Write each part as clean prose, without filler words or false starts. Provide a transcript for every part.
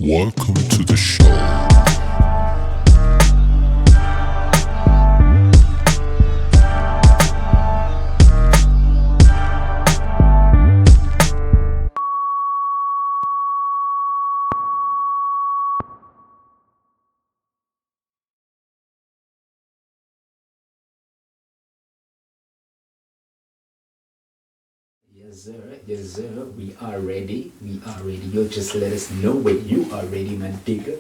Welcome to the show. Yes sir, we are ready. Yo, just let us know when you are ready, my nigga.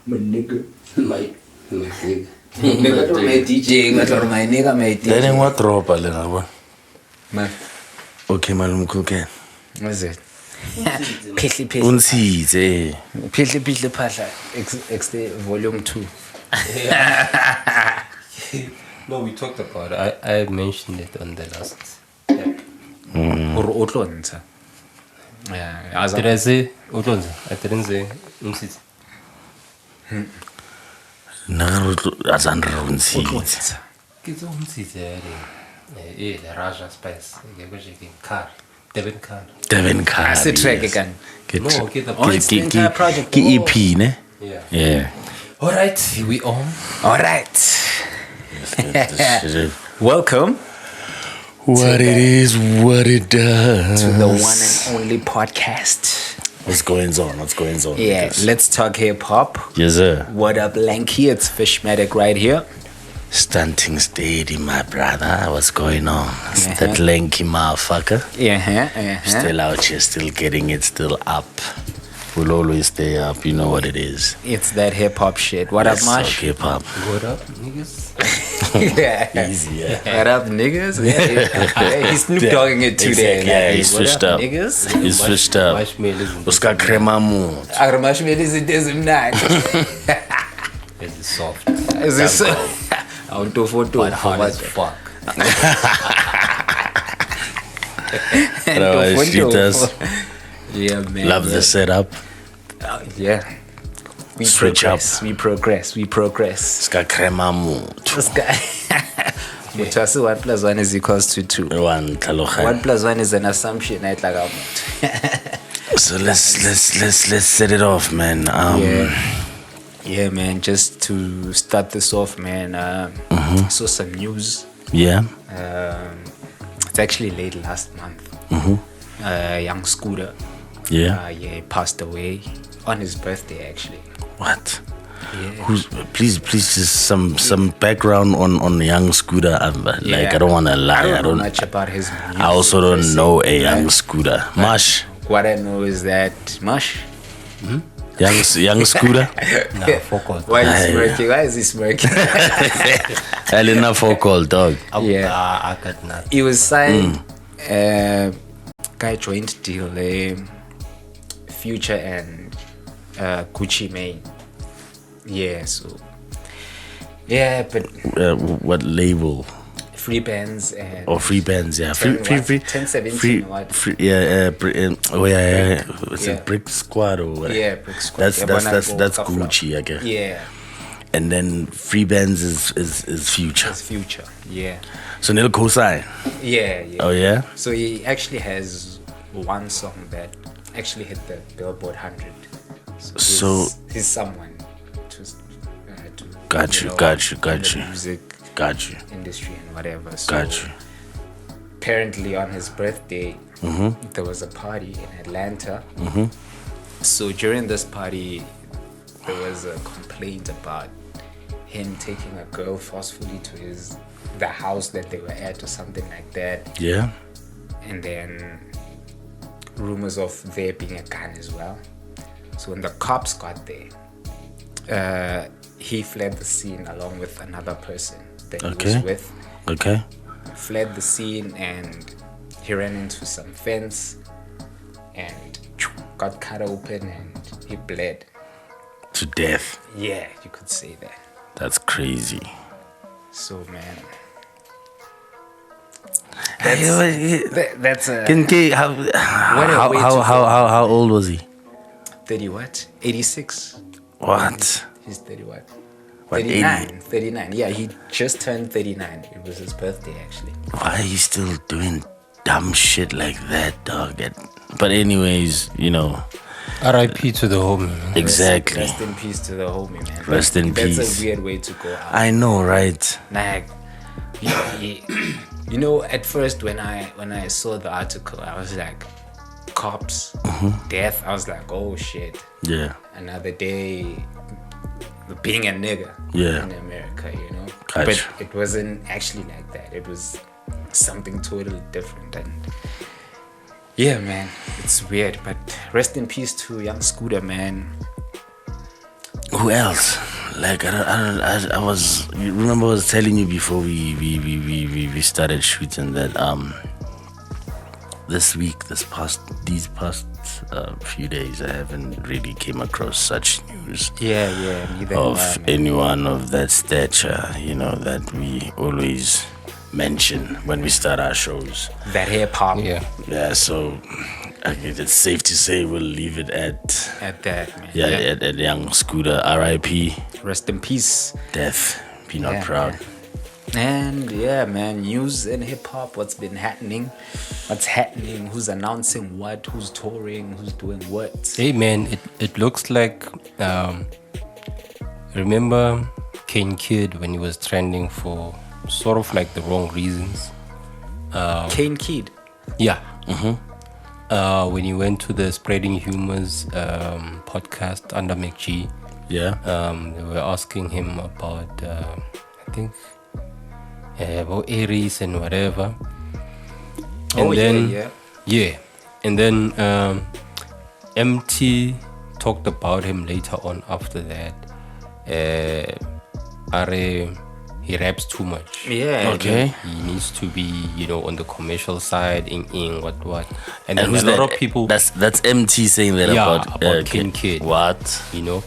My nigga. My nigga. My DJ, my nigga, my DJ. Then what drop a little one? Man. Okay, malum cooking. What's it? Piddly Unsize. Piddly Pasha. XD volume 2. No, we talked about it. I mentioned it on the last episode. Yeah. Did I say Otlonza? I didn't say Umsit. No, Azandra Unsize. Get Umsit, the Raja Spice. Car. Devin Car. That's the track again. No, get the it's the entire project. EP, ne? Yeah. Alright, we on. Alright. Welcome. What it is, what it does. To the one and only podcast. What's going on? Yeah, let's talk hip hop. Yes, sir. What up, Lanky? It's FishMatic right here. Stunting steady, my brother. What's going on? It's that lanky motherfucker. Still out here, still getting it, still up. We'll always stay up, you know what it is. It's that hip hop shit. What up, Marsh? Hip hop. What up, niggas? Easy, yeah. What up, niggas? Yeah, he's Snoop Dogging it today. Exactly. Yeah, he's switched up. Niggas? He's switched up. Uska crema mood. Marshmallows, it doesn't not. It's soft. Is this so? I'll do for two. But hard as fuck. Otherwise, treat us. Yeah, man. Love the setup. Yeah. We progress. Ska crema mood. This guy. Mutasi 1 + 1 is equals to 2. 1 + 1 is an assumption. So let's set it off, man. Yeah, man. Just to start this off, man. Saw some news. Yeah. It's actually late last month. Young Scooter. Yeah. He passed away on his birthday, actually. What? Yeah. Please, just some background on Young Scooter. I don't want to lie. I don't know much about his music. I also don't know a Young Scooter. Mush. What I know is that Mush. Young Scooter. Nah, fuck all. Why is he smirking? Hell enough for call, dog. I got nothing. He was signed. Guy joint deal. Future and Gucci Mane. Yeah, so but what label? free bands and Free bands, yeah. Free 1017 what? Is it Brick Squad or what? Yeah, Brick Squad. That's Gucci, I guess. Yeah. And then free bands is Future. It's Future. Yeah. So Neil co-sign. Yeah. Oh yeah. So he actually has one song that actually hit the Billboard 100. So he's someone to got you. Music industry and whatever. So Got you. Apparently on his birthday, there was a party in Atlanta. So during this party, there was a complaint about him taking a girl forcefully to the house that they were at or something like that. Yeah. And then rumors of there being a gun as well. So when the cops got there, he fled the scene along with another person that he was with. Okay. Fled the scene and he ran into some fence and got cut open and he bled to death. Yeah, you could say that. That's crazy. So man, that's how old was he? 30 what? 86. What? He's 30 what? What, 39. Yeah, he just turned 39. It was his birthday actually. Why are you still doing dumb shit like that, dog? But anyways, you know, R.I.P. to the homie, man. Exactly. Rest in peace to the homie, man. Rest in peace. That's a weird way to go out. I know, right? Like, you know, at first when I saw the article, I was like, cops, death. I was like, oh shit. Yeah. Another day being a nigga in America, you know. Gotcha. But it wasn't actually like that. It was something totally different. And yeah, man, it's weird. But rest in peace to young Scooter, man. Who else? Like I was. You remember I was telling you before we started shooting that these past few days, I haven't really came across such news. Yeah, neither of anyone of that stature, you know, that we always mention when we start our shows. That hip hop. Yeah. So it's safe to say we'll leave it at that, man. Yeah, at young Scooter. R.I.P. Rest in peace. Death. Be not proud. Man. And yeah, man, news in hip hop, what's been happening, who's announcing what, who's touring, who's doing what. Hey man, it looks like remember Kane Keid when he was trending for sort of like the wrong reasons. Kane Keid. Yeah. When he went to the Spreading Humors podcast under McG. Yeah. They were asking him about I think about Aries and whatever. And and then MT talked about him later on after that. He raps too much. Yeah. Okay. He needs to be, you know, on the commercial side, what. And who's a lot of people. That's MT saying that about Kane Keid. What? You know?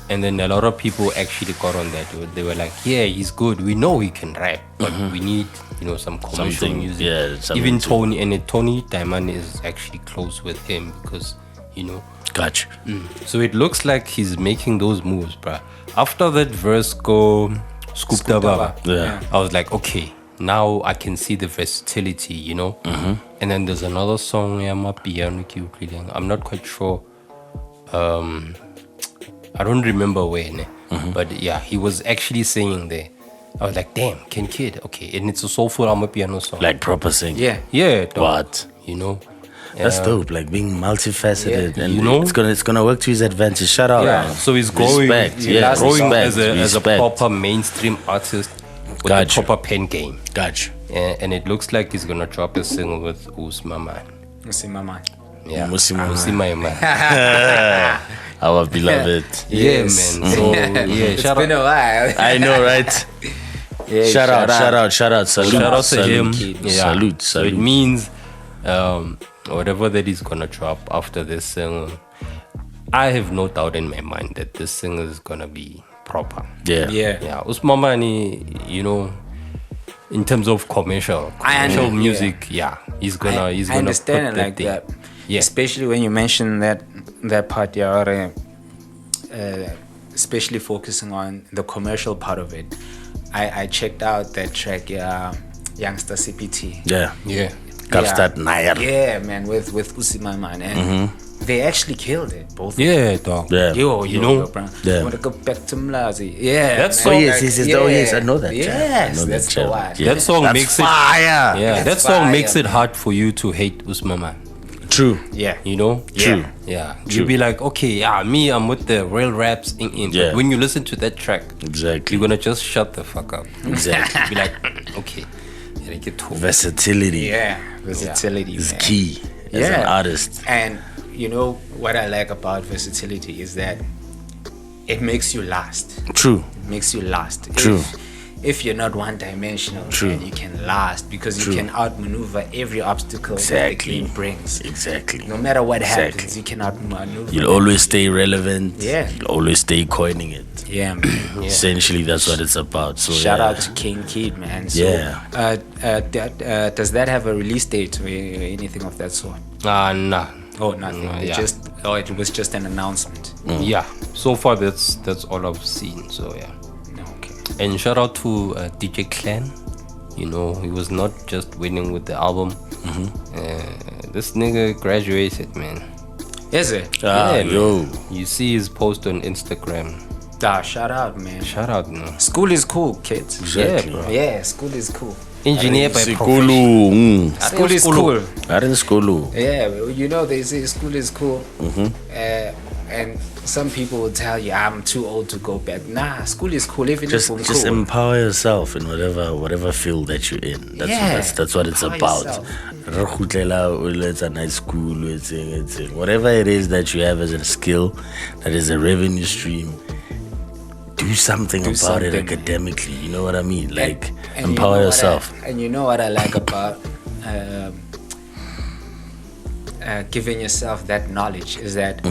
And then a lot of people actually got on that. They were like, yeah, he's good. We know he can rap, but we need, you know, some commercial music. Yeah, even Tony Diamond is actually close with him because, you know. Gotcha. So it looks like he's making those moves, bruh. After that verse go Scoop Daba, I was like, okay, now I can see the versatility, you know. And then there's another song, I'm not quite sure. I don't remember when, but yeah, he was actually singing there. I was like, damn, Kane Keid, okay, and it's a soulful Amapiano song. Like proper singing. Yeah. Dog. What? You know? That's dope, like being multifaceted, and you know, it's gonna work to his advantage. Shout out. Yeah, so he's growing, growing as a proper mainstream artist with a proper pen game. Gotcha. And it looks like he's gonna drop a single with Usimamane. Yeah, Usimamane. Our beloved. Yeah, man. So it's been a while. I know, right? Shout out. Salute to him. Salute. So it means whatever that he's gonna drop after this single, I have no doubt in my mind that this single is gonna be proper. Yeah. Usimamane, you know, in terms of commercial music, he's gonna I understand it like that. Yeah. Especially when you mention that part, especially focusing on the commercial part of it. I checked out that track, YoungstaCPT. Yeah. Kapstad Nair. Yeah, man, with Usimamane, and they actually killed it, both. Yeah, dog. Yeah. You know, bro. Yeah. Want to go back to Mlazi? Yeah. That song. Yes, I know that. Yes, that's the one. Yeah. That song makes fire. it. Yeah, that song makes it hard for you to hate Usimamane. True. Yeah. You know? True. Yeah. You'll be like, okay, I'm with the real raps in. Yeah. But when you listen to that track, exactly, you're gonna just shut the fuck up. Exactly. Be like, okay. Versatility. Yeah. Versatility is key as an artist. And you know what I like about versatility is that it makes you last. True. It makes you last. True. If you're not one-dimensional, then you can last because you can outmaneuver every obstacle that the game brings. Exactly. No matter what happens, you can outmaneuver. You'll always stay relevant. Yeah. You'll always stay coining it. Yeah, man. Essentially, that's what it's about. So shout out to Kane Keid, man. So, does that have a release date or anything of that sort? Nah. Oh, nothing. It was just an announcement. Yeah. So far, that's all I've seen. So yeah. Okay. And shout out to DJ Clen. You know, he was not just winning with the album. This nigga graduated, man. Is it? Yo. You see his post on Instagram. Shout out, man. Shout out, man. School is cool, kids. Exactly. Yeah, bro. Yeah, school is cool. Engineer by profession. School is cool. School. Yeah, you know, they say school is cool. And some people will tell you, I'm too old to go back. Nah, school is cool. Even Just cool. empower yourself in whatever field that you're in. That's what it's about. It's a nice school. Whatever it is that you have as a skill, that is a revenue stream, do something about it academically. You know what I mean? Like, and empower yourself. And you know what I like about giving yourself that knowledge is that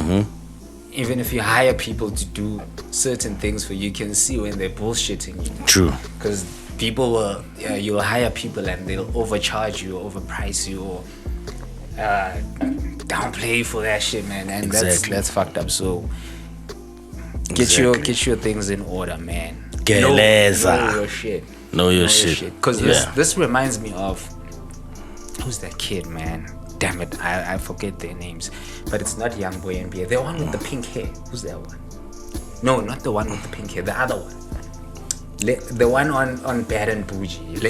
even if you hire people to do certain things for you, you can see when they're bullshitting you. True. Because people will, you'll hire people and they'll overcharge you, overprice you, or downplay you for that shit, man. And that's fucked up. So get your things in order, man. Know your shit. Know your shit. Because this reminds me of, who's that kid, man? Damn it, I forget their names. But it's not Young Boy NBA. The one with the pink hair. Who's that one? No, not the one with the pink hair. The other one. The one on Bad and Boujee. Is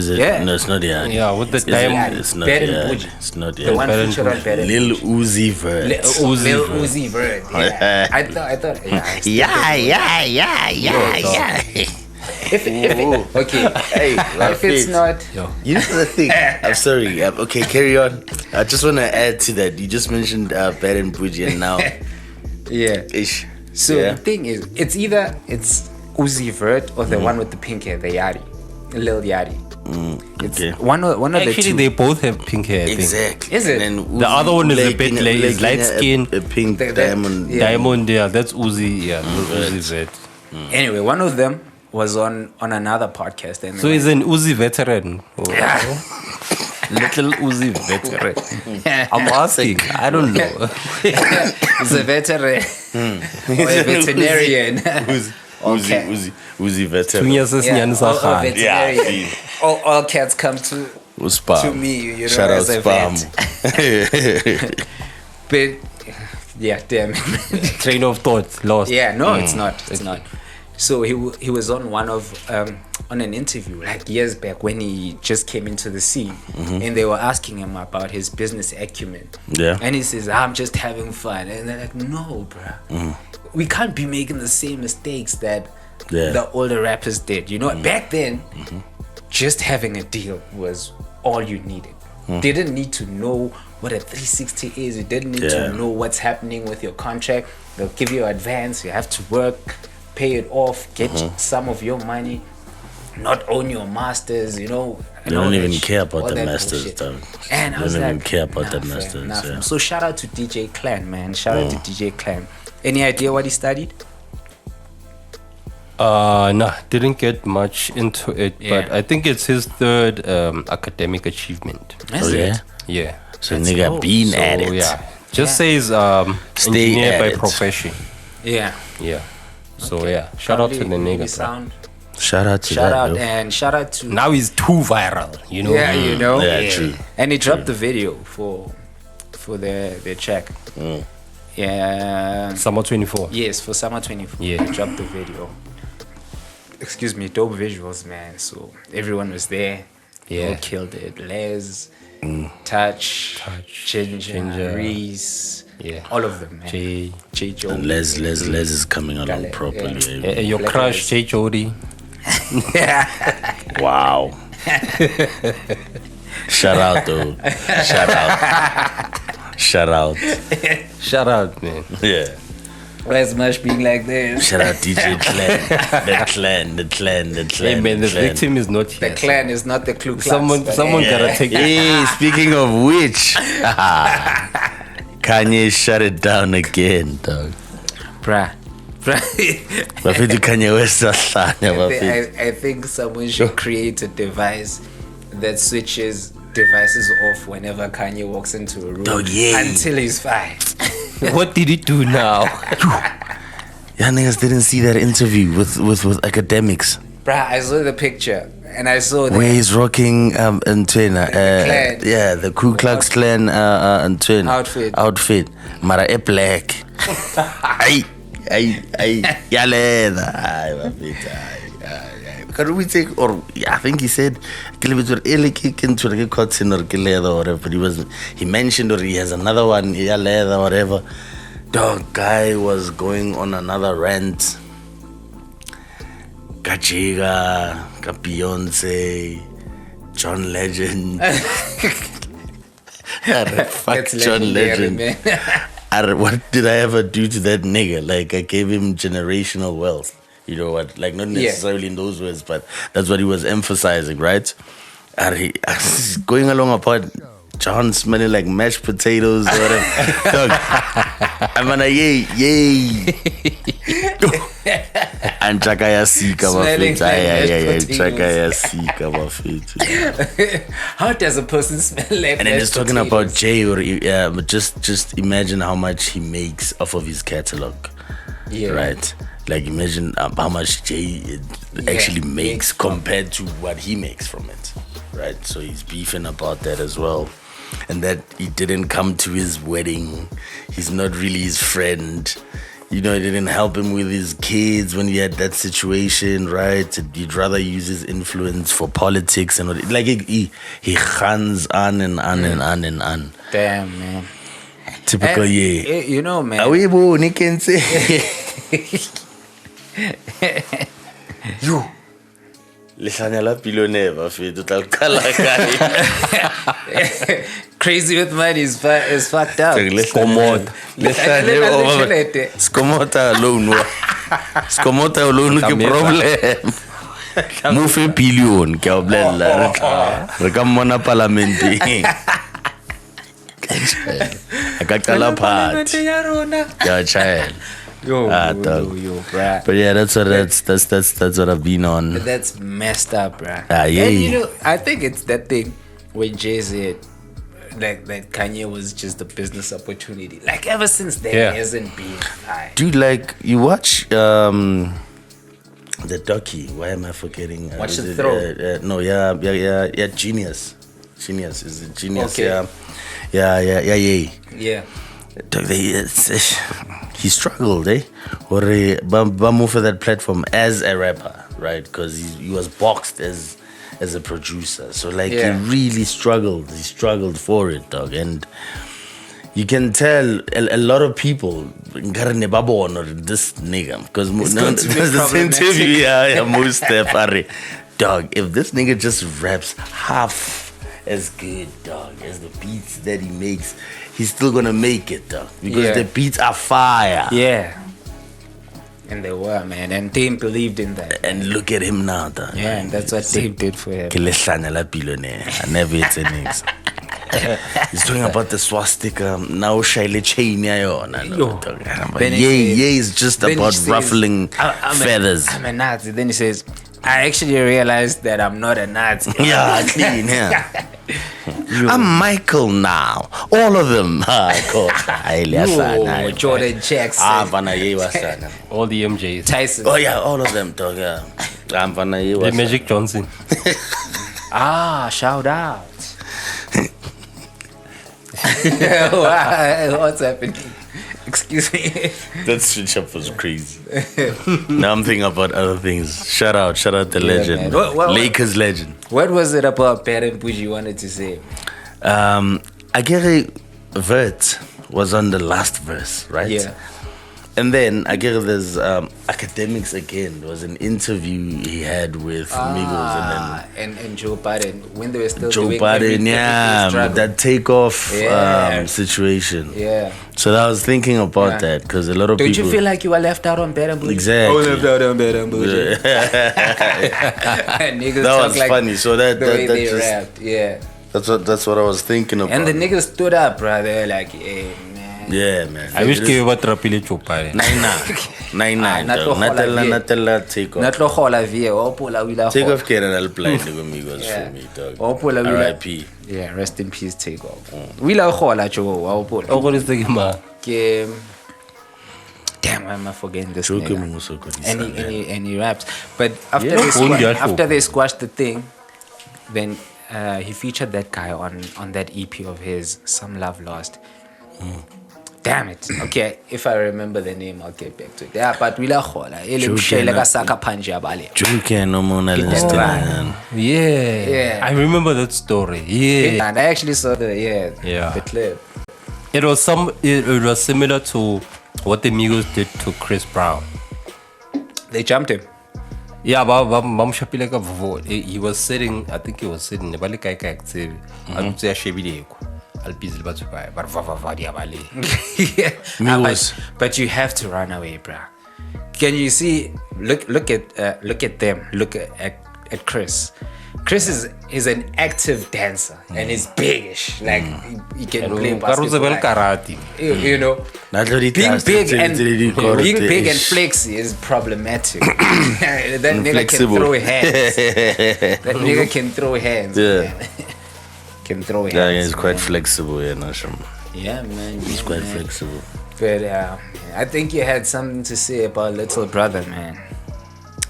it? Yeah. No, it's not Yan. Yeah, with the diamond. It's not Bad and Yan. Boujee. It's not The one Yan. featured on Bad and Lil Uzi Vert. Lil Uzi Vert. Yeah. I thought. Yeah. If it's not, you know the thing. I'm sorry. Okay, carry on. I just want to add to that. You just mentioned Bad and Boujee, and now, Ish. So the thing is, it's Uzi Vert or the one with the pink hair, the Yari, Lil Yari. It's one of the two. Actually, they both have pink hair. I think. Exactly. Is it? And The other one is a bit light skin. A pink diamond. Diamond, that's Uzi. Yeah, Uzi Vert. Anyway, one of them was on another podcast. And So he's an Uzi veteran. Little Uzi veteran. I'm asking. I don't know. He's a veteran or a veterinarian. Uzi veteran. Veterinarian. All cats come to me, you know, Shout as out a Spam. vet. But yeah, damn it. Train of thought lost. Yeah, no, it's not. It's not. So he was on on an interview like years back when he just came into the scene, and they were asking him about his business acumen. Yeah. And he says, "I'm just having fun," and they're like, "No, bruh, we can't be making the same mistakes that the older rappers did. You know, back then, just having a deal was all you needed. They didn't need to know what a 360 is. You didn't need to know what's happening with your contract. They'll give you advance. You have to work, pay it off, get some of your money, not own your masters, you know." They don't even care about the masters, though. And I was they don't even like, care about the masters. So shout out to DJ Clen, man. Shout out to DJ Clen. Any idea what he studied? Nah, didn't get much into it, but I think it's his third academic achievement. Is it? Yeah. So nigga been at it. Yeah. Just says engineer by profession. Yeah. Yeah. So shout out to the nigga. Shout out to shout out to. Now he's too viral, you know. Yeah, you know. Yeah, true. And he dropped the video for their check. Yeah. Summer 24. Yes, for Summer 24. Yeah. He dropped the video. Excuse me, dope visuals, man. So everyone was there. They all killed it. Les, Touch, Ginger, Reese. Yeah. All of them, man. J Joe. And Les is coming along properly. Your crush, J Jody. Wow. Shout out, though. Shout out, man. Yeah. Why is Mush being like this? Shout out DJ Clen. The clan. Hey man, the victim is not here. The Clan is not the Ku Klux. Someone gotta take it. Hey, speaking of which, Kanye shut it down again, dog. Bruh. Kanye West. I think someone should create a device that switches devices off whenever Kanye walks into a room until he's fine. What did he do now? Y'all niggas didn't see that interview with Akademiks. Bruh, I saw the picture and I saw that. Where he's rocking Antena. Yeah, the Ku Klux Klan outfit. Mara e black. Ay, yaleda. Can we take, or I think he said, or whatever, but he mentioned, or he has another one, or whatever. Dog, guy was going on another rant. Kachiga, Beyonce, John Legend. Fuck John Legend. What did I ever do to that nigga? Like, I gave him generational wealth. You know what? Like, not necessarily in those words, but that's what he was emphasizing, right? He's going along about John smelling like mashed potatoes or whatever. Dog, I'm gonna yay. And Chakaya Sika How does a person smell like? And then he's talking about Jay, or just imagine how much he makes off of his catalog. Yeah. Right. Like, imagine how much Jay actually makes compared to what he makes from it. Right. So he's beefing about that as well. And that he didn't come to his wedding. He's not really his friend. You know, he didn't help him with his kids when he had that situation, right? He'd rather use his influence for politics and like he runs on and on and on and on. Damn, man. Typical, You know, man. You. Crazy with money is fucked up. Skomota alone ke problem. Move billion ke oblela. Re ka mona parliament. Akaqala party. Yeah, child. Yo, bro. But yeah, that's what I've been on. But that's messed up, bruh. Yeah. And you know, I think it's that thing when Jay said that Kanye was just a business opportunity. Like, ever since then, it hasn't been. Dude, like, you watch the docu. Why am I forgetting? Watch the Throne. Genius. Is it Genius? Okay. Yeah. He struggled, or move for that platform as a rapper, right? Because he was boxed as a producer, so like he really struggled. He struggled for it, dog, and you can tell a lot of people this nigga because this interview, most dog. If this nigga just raps half as good, dog, as the beats that he makes, he's still gonna make it, dog, because the beats are fire. Yeah. And they were, man, and Dame believed in that. And look at him now, dog. Yeah, and that's what Dame did for him. I never hit things. He's talking about the swastika. Now Shaile chain. Is just about ruffling feathers. I'm a Nazi. Then he says, I actually realized that I'm not a Nazi. Clean, I'm Michael now. All of them. Jordan Jackson. All the MJs. Tyson. Oh, yeah, all of them, dog. Yeah. The Magic Johnson. Shout out. What's happening? Excuse me. That switch up was crazy. Now I'm thinking about other things. Shout out the legend. Lakers legend. What was it about Bad and Boujee you wanted to say? I get Vert was on the last verse, right? Yeah. And then I get there's Akademiks again. There was an interview he had with Migos and Joe Budden when they were still doing Budden, that takeoff situation. Yeah. So I was thinking about that because a lot of people. Don't you feel like you were left out on Bad and Boujee? Exactly. Left out on Bad and Boujee. That was like funny. So that they just rapped. Yeah. That's what I was thinking about. And the niggas stood up, bro. They were like, hey, man. Yeah, man. I wish you were trapile chopare. Nine. Natella take off. Take off Karen Alpline amigos for me, dog. R.I.P. Yeah, rest in peace, take off. We la khola cho wa opola. Oh, what is the game? damn, why am I forgetting this Joke nigga? him also good. And he raps. But after Yeah. after they squashed the thing, then he featured that guy on that EP of his, Some Love Lost. Damn it. Okay, if I remember the name, I'll get back to it. Yeah, but we Yeah. I remember that story. Yeah. And I actually saw the clip. It was similar to what the Migos did to Chris Brown. They jumped him. Yeah, but he was sitting, I think he was sitting. But you have to run away, bruh. Can you see? Look at them. Look at Chris. Chris is an active dancer and he's bigish. Like he can play basketball. You know, being big and flexy is problematic. That nigga can throw hands. That nigga can throw hands. Yeah. Man. Can throw hands. Yeah, he's quite flexible, Yeah, man. He's quite flexible. But I think you had something to say about Little Brother, man.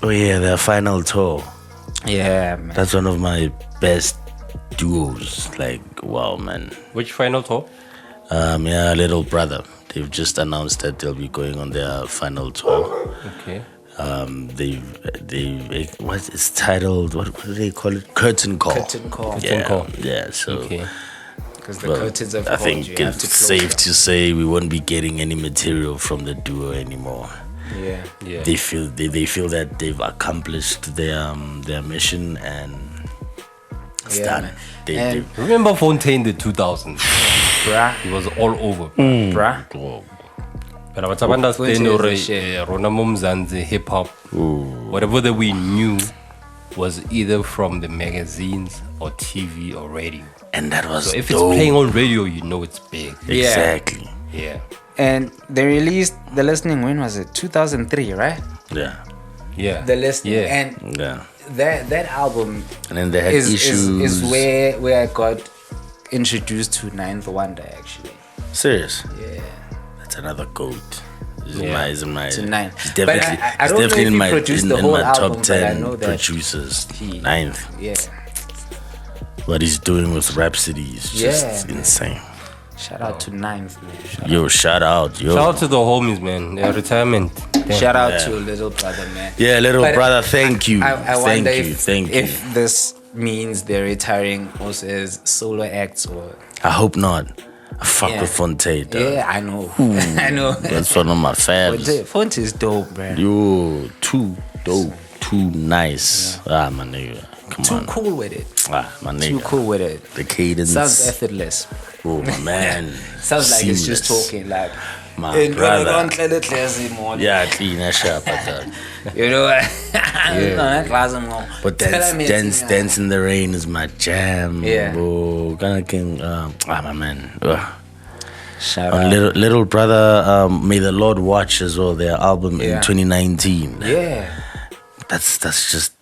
Oh yeah, their final tour. Yeah, man. That's one of my best duos. Like, wow, man. Which final tour? Yeah, Little Brother. They've just announced that they'll be going on their final tour. Okay. They what it's titled? What do they call it? Curtain Call. Curtain Call. Yeah. So. Okay. Because the curtains have I think it's safe to say we won't be getting any material from the duo anymore. Yeah. They feel that they've accomplished their mission and it's done. They remember Phonte in the 2000s? Bruh. He was all over. Bruh. But I was understand hip hop. Whatever that we knew was either from the magazines or TV or radio. And that was so if it's playing on radio, you know it's big. Exactly. Yeah. And they released the listening, when was it? 2003, right? Yeah. The listening. Yeah. And that album and then they had issues. Is where I got introduced to Ninth Wonder, actually. Serious? Yeah. That's another goat. To Nine. It's definitely, I don't know if he produced the whole album, top 10 but I know that producers. Ninth. Yeah. What he's doing with Rhapsody is just insane. Shout out to Ninth, man. Shout out to the homies, man. Their retirement. Shout out to Little Brother, man. Yeah, Little Brother, thank you. I wonder thank you. If this means they're retiring also as solo acts or... I hope not. I fuck with Phonte, dog. Yeah, I know. I know. That's one of my faves. Phonte is dope, bro. Yo, too dope, too nice. My nigga. Come on. Too cool with it. My nigga. Too cool with it. The cadence. Sounds effortless. Oh, my man. Sounds like it's just talking like... My brother. Yeah, clean that shit up. You know what? But Dance in the Rain is my jam. Yeah. Oh, my man. Shout out. Little Brother, May the Lord Watch as well, their album in 2019. Yeah. That's just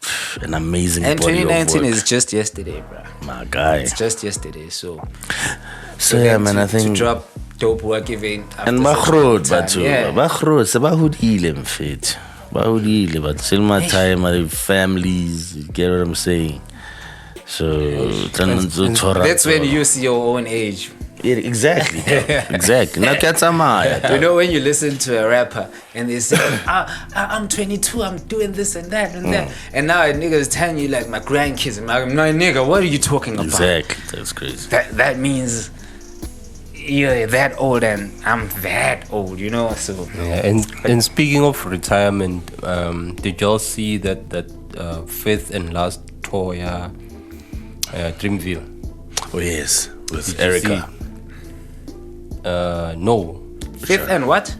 an amazing and body 2019 of work. is just yesterday, bro. My guy. It's just yesterday, so yeah, man, I think to drop dope work even after and Bahrod, but Bahudile mfethu. Bahudile, but still my time, my families, you get what I'm saying? So that's when you see your own age. Yeah, exactly. Exactly. You know, when you listen to a rapper and they say, I'm 22, I'm doing this and that and that. And now a nigga is telling you like my grandkids. I'm like, no, nigga, what are you talking about? Exactly. That's crazy. That means you're that old and I'm that old, you know? So and speaking of retirement, did y'all see that fifth and last tour, Dreamville? Oh yes, with Erica. No. Fifth and what?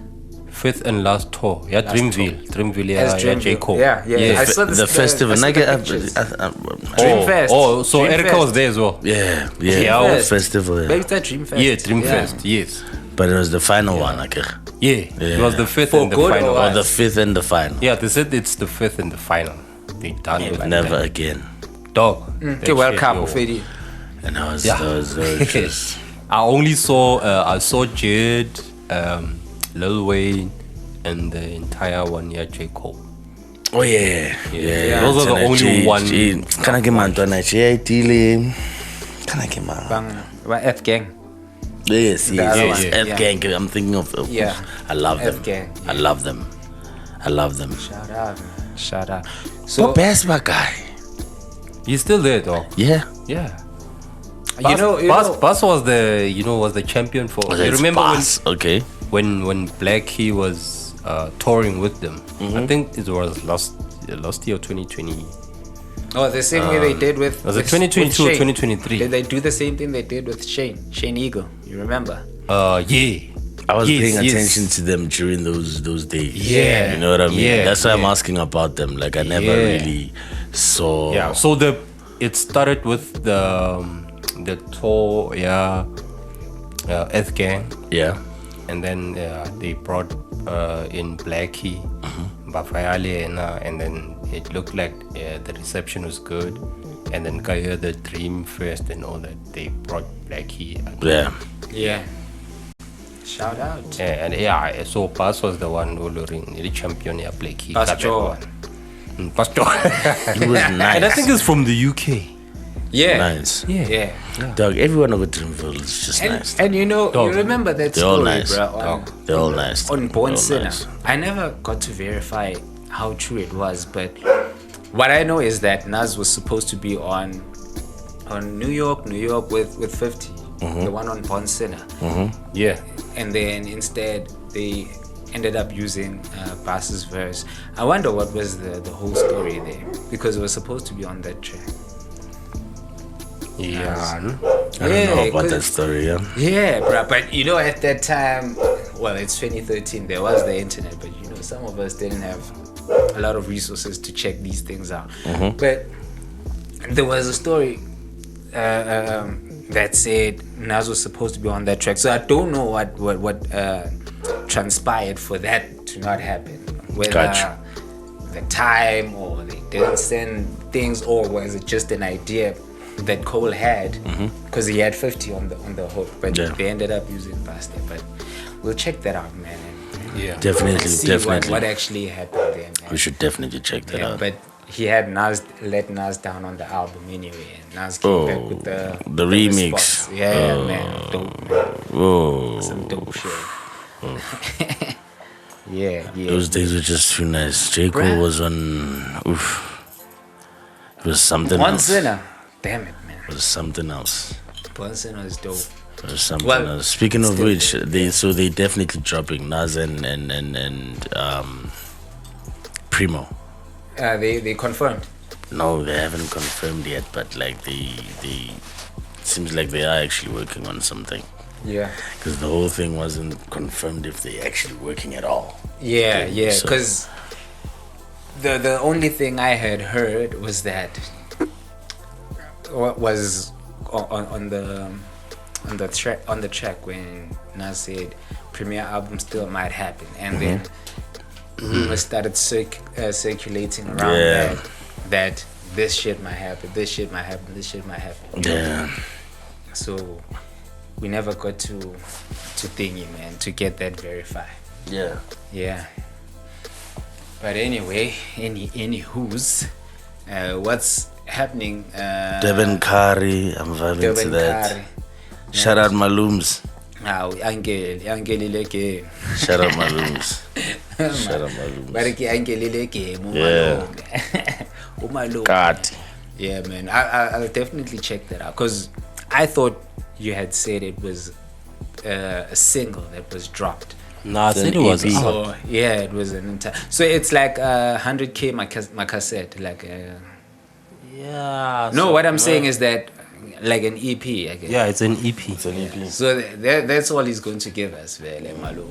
Fifth and last tour. Yeah, Dreamville, J. Cole. Yeah. I saw the festival. Dreamfest. So Erica was there as well. Yeah. Festival. Maybe it's that Dreamfest. Yeah, Dreamfest. Yes. But it was the final one, Yeah. It was the fifth and the final. Or the fifth and the final. Yeah, they said it's the fifth and the final. They done it like never that. again. Dog. Okay, welcome, Freddy. And I was just. I only saw Jid, Lil'Wanye, and the entire 1 year J. Cole. Oh yeah. Those are the only one. Can I get my Can I get my F gang? Yes. F gang. I'm thinking of. I love them. F gang. I love them. Shout out. So basketball guy. He's still there though. Yeah. Bus was the champion for. You remember when Blackie was touring with them? I think it was last year, 2020. Oh, the same way they did with. Was it 2022 or 2023? Did they do the same thing they did with Shane Eagle? You remember? Yeah. I was paying attention to them during those days. Yeah. You know what I mean? Yeah. That's why I'm asking about them. Like I never really saw. Yeah. So it started with the tour, F gang. Yeah. And then they brought in Blackie, Bafayale, and then it looked like the reception was good. And then Kaya the Dream first and all that, they brought Blackie. Yeah. Shout out. So Pass was the one who the champion here, Blackie. Pastor. He was nice. And I think it's from the UK. Yeah. Nice. Yeah. Dog, everyone over Dreamville is just nice. And you remember that They're all story, nice. bro? They're all nice. On Born Sinner. I never got to verify how true it was, but what I know is that Nas was supposed to be on New York with 50, the one on Born Sinner. Yeah. And then instead they ended up using Bass's verse. I wonder what was the whole story there, because it was supposed to be on that track. Yeah. I don't know about that story, Yeah, bro. But at that time, well, it's 2013, there was the internet, but some of us didn't have a lot of resources to check these things out. But there was a story that said Nas was supposed to be on that track. So I don't know what transpired for that to not happen. Whether the time, or they didn't send things, or was it just an idea that Cole had, because he had 50 on the hook, but they ended up using Basta. But we'll check that out, man. Yeah, definitely. What actually happened there, man. We should definitely check that out. But he had let Nas down on the album anyway, and Nas came back with the remix. response. Man, dope, man. Some dope shit. Yeah. Those days were just too nice. J. Cole was on. It was something else. One Sinner. Damn it, man. It was something else. One Sinner was dope. It was something else. Speaking of which, they definitely dropping Nas and Primo. They confirmed. No, they haven't confirmed yet, but like they seems like they are actually working on something. Yeah. Because the whole thing wasn't confirmed if they're actually working at all. Yeah. Because the only thing I had heard was that was on the track when Nas said premiere album still might happen, and then it started circulating around that this shit might happen. Yeah. So we never got to thingy, man, to get that verified. Yeah. But anyway, anywho's what's happening? Devin Curry, I'm vibing to that. Shout out Malooms. Angelile game. Shout out Malooms. Bariki angelile game. God. Yeah, man. I'll definitely check that out, because I thought you had said it was a single that was dropped. No, I said it was out. So, yeah, it was an entire. So it's like 100K my cassette, like. Yeah. No, what I'm saying is that like an EP, I guess. Yeah, it's an EP. EP. So that's all he's going to give us, Vele Malo.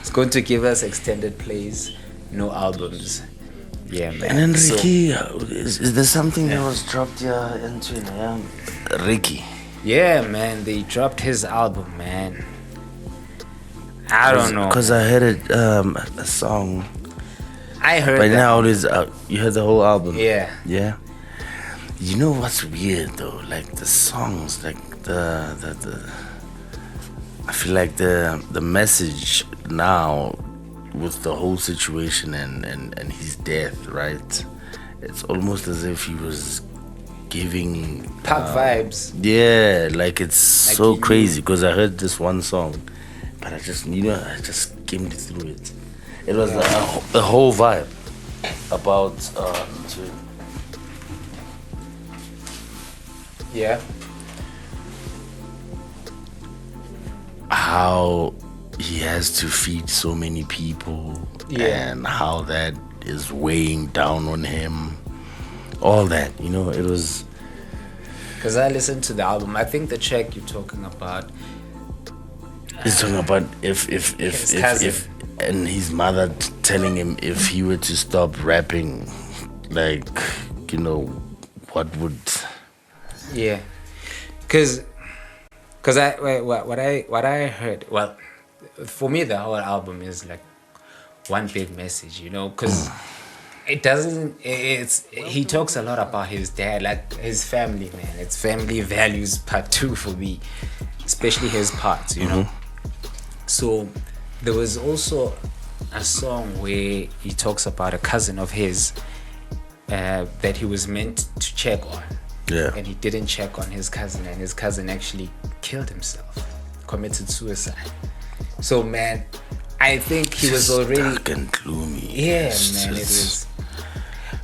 He's going to give us extended plays, no albums. Yeah, man. And then Ricky, is there something that was dropped into Ricky? Yeah, man, they dropped his album, man. I don't know. Because I heard it, a song. I heard but that. now it is out. You heard the whole album? Yeah. You know what's weird though? Like the songs, like the I feel like the message now with the whole situation and his death, right? It's almost as if he was giving pop vibes. Yeah, like it's like so crazy because I heard this one song, but I just skimmed through it. It was a whole vibe about how he has to feed so many people and how that is weighing down on him, all that, you know. It was because I listened to the album. I think the track you're talking about, he's talking about if and his mother telling him if he were to stop rapping, like, you know, what would because what I heard, well, for me the whole album is like one big message, you know, because he talks a lot about his dad, like his family, man. It's family values part 2 for me, especially his parts, you know. So there was also a song where he talks about a cousin of his that he was meant to check on. Yeah. And he didn't check on his cousin, and his cousin actually killed himself, committed suicide. So, man, I think he was already dark and gloomy. Yeah, man, it is.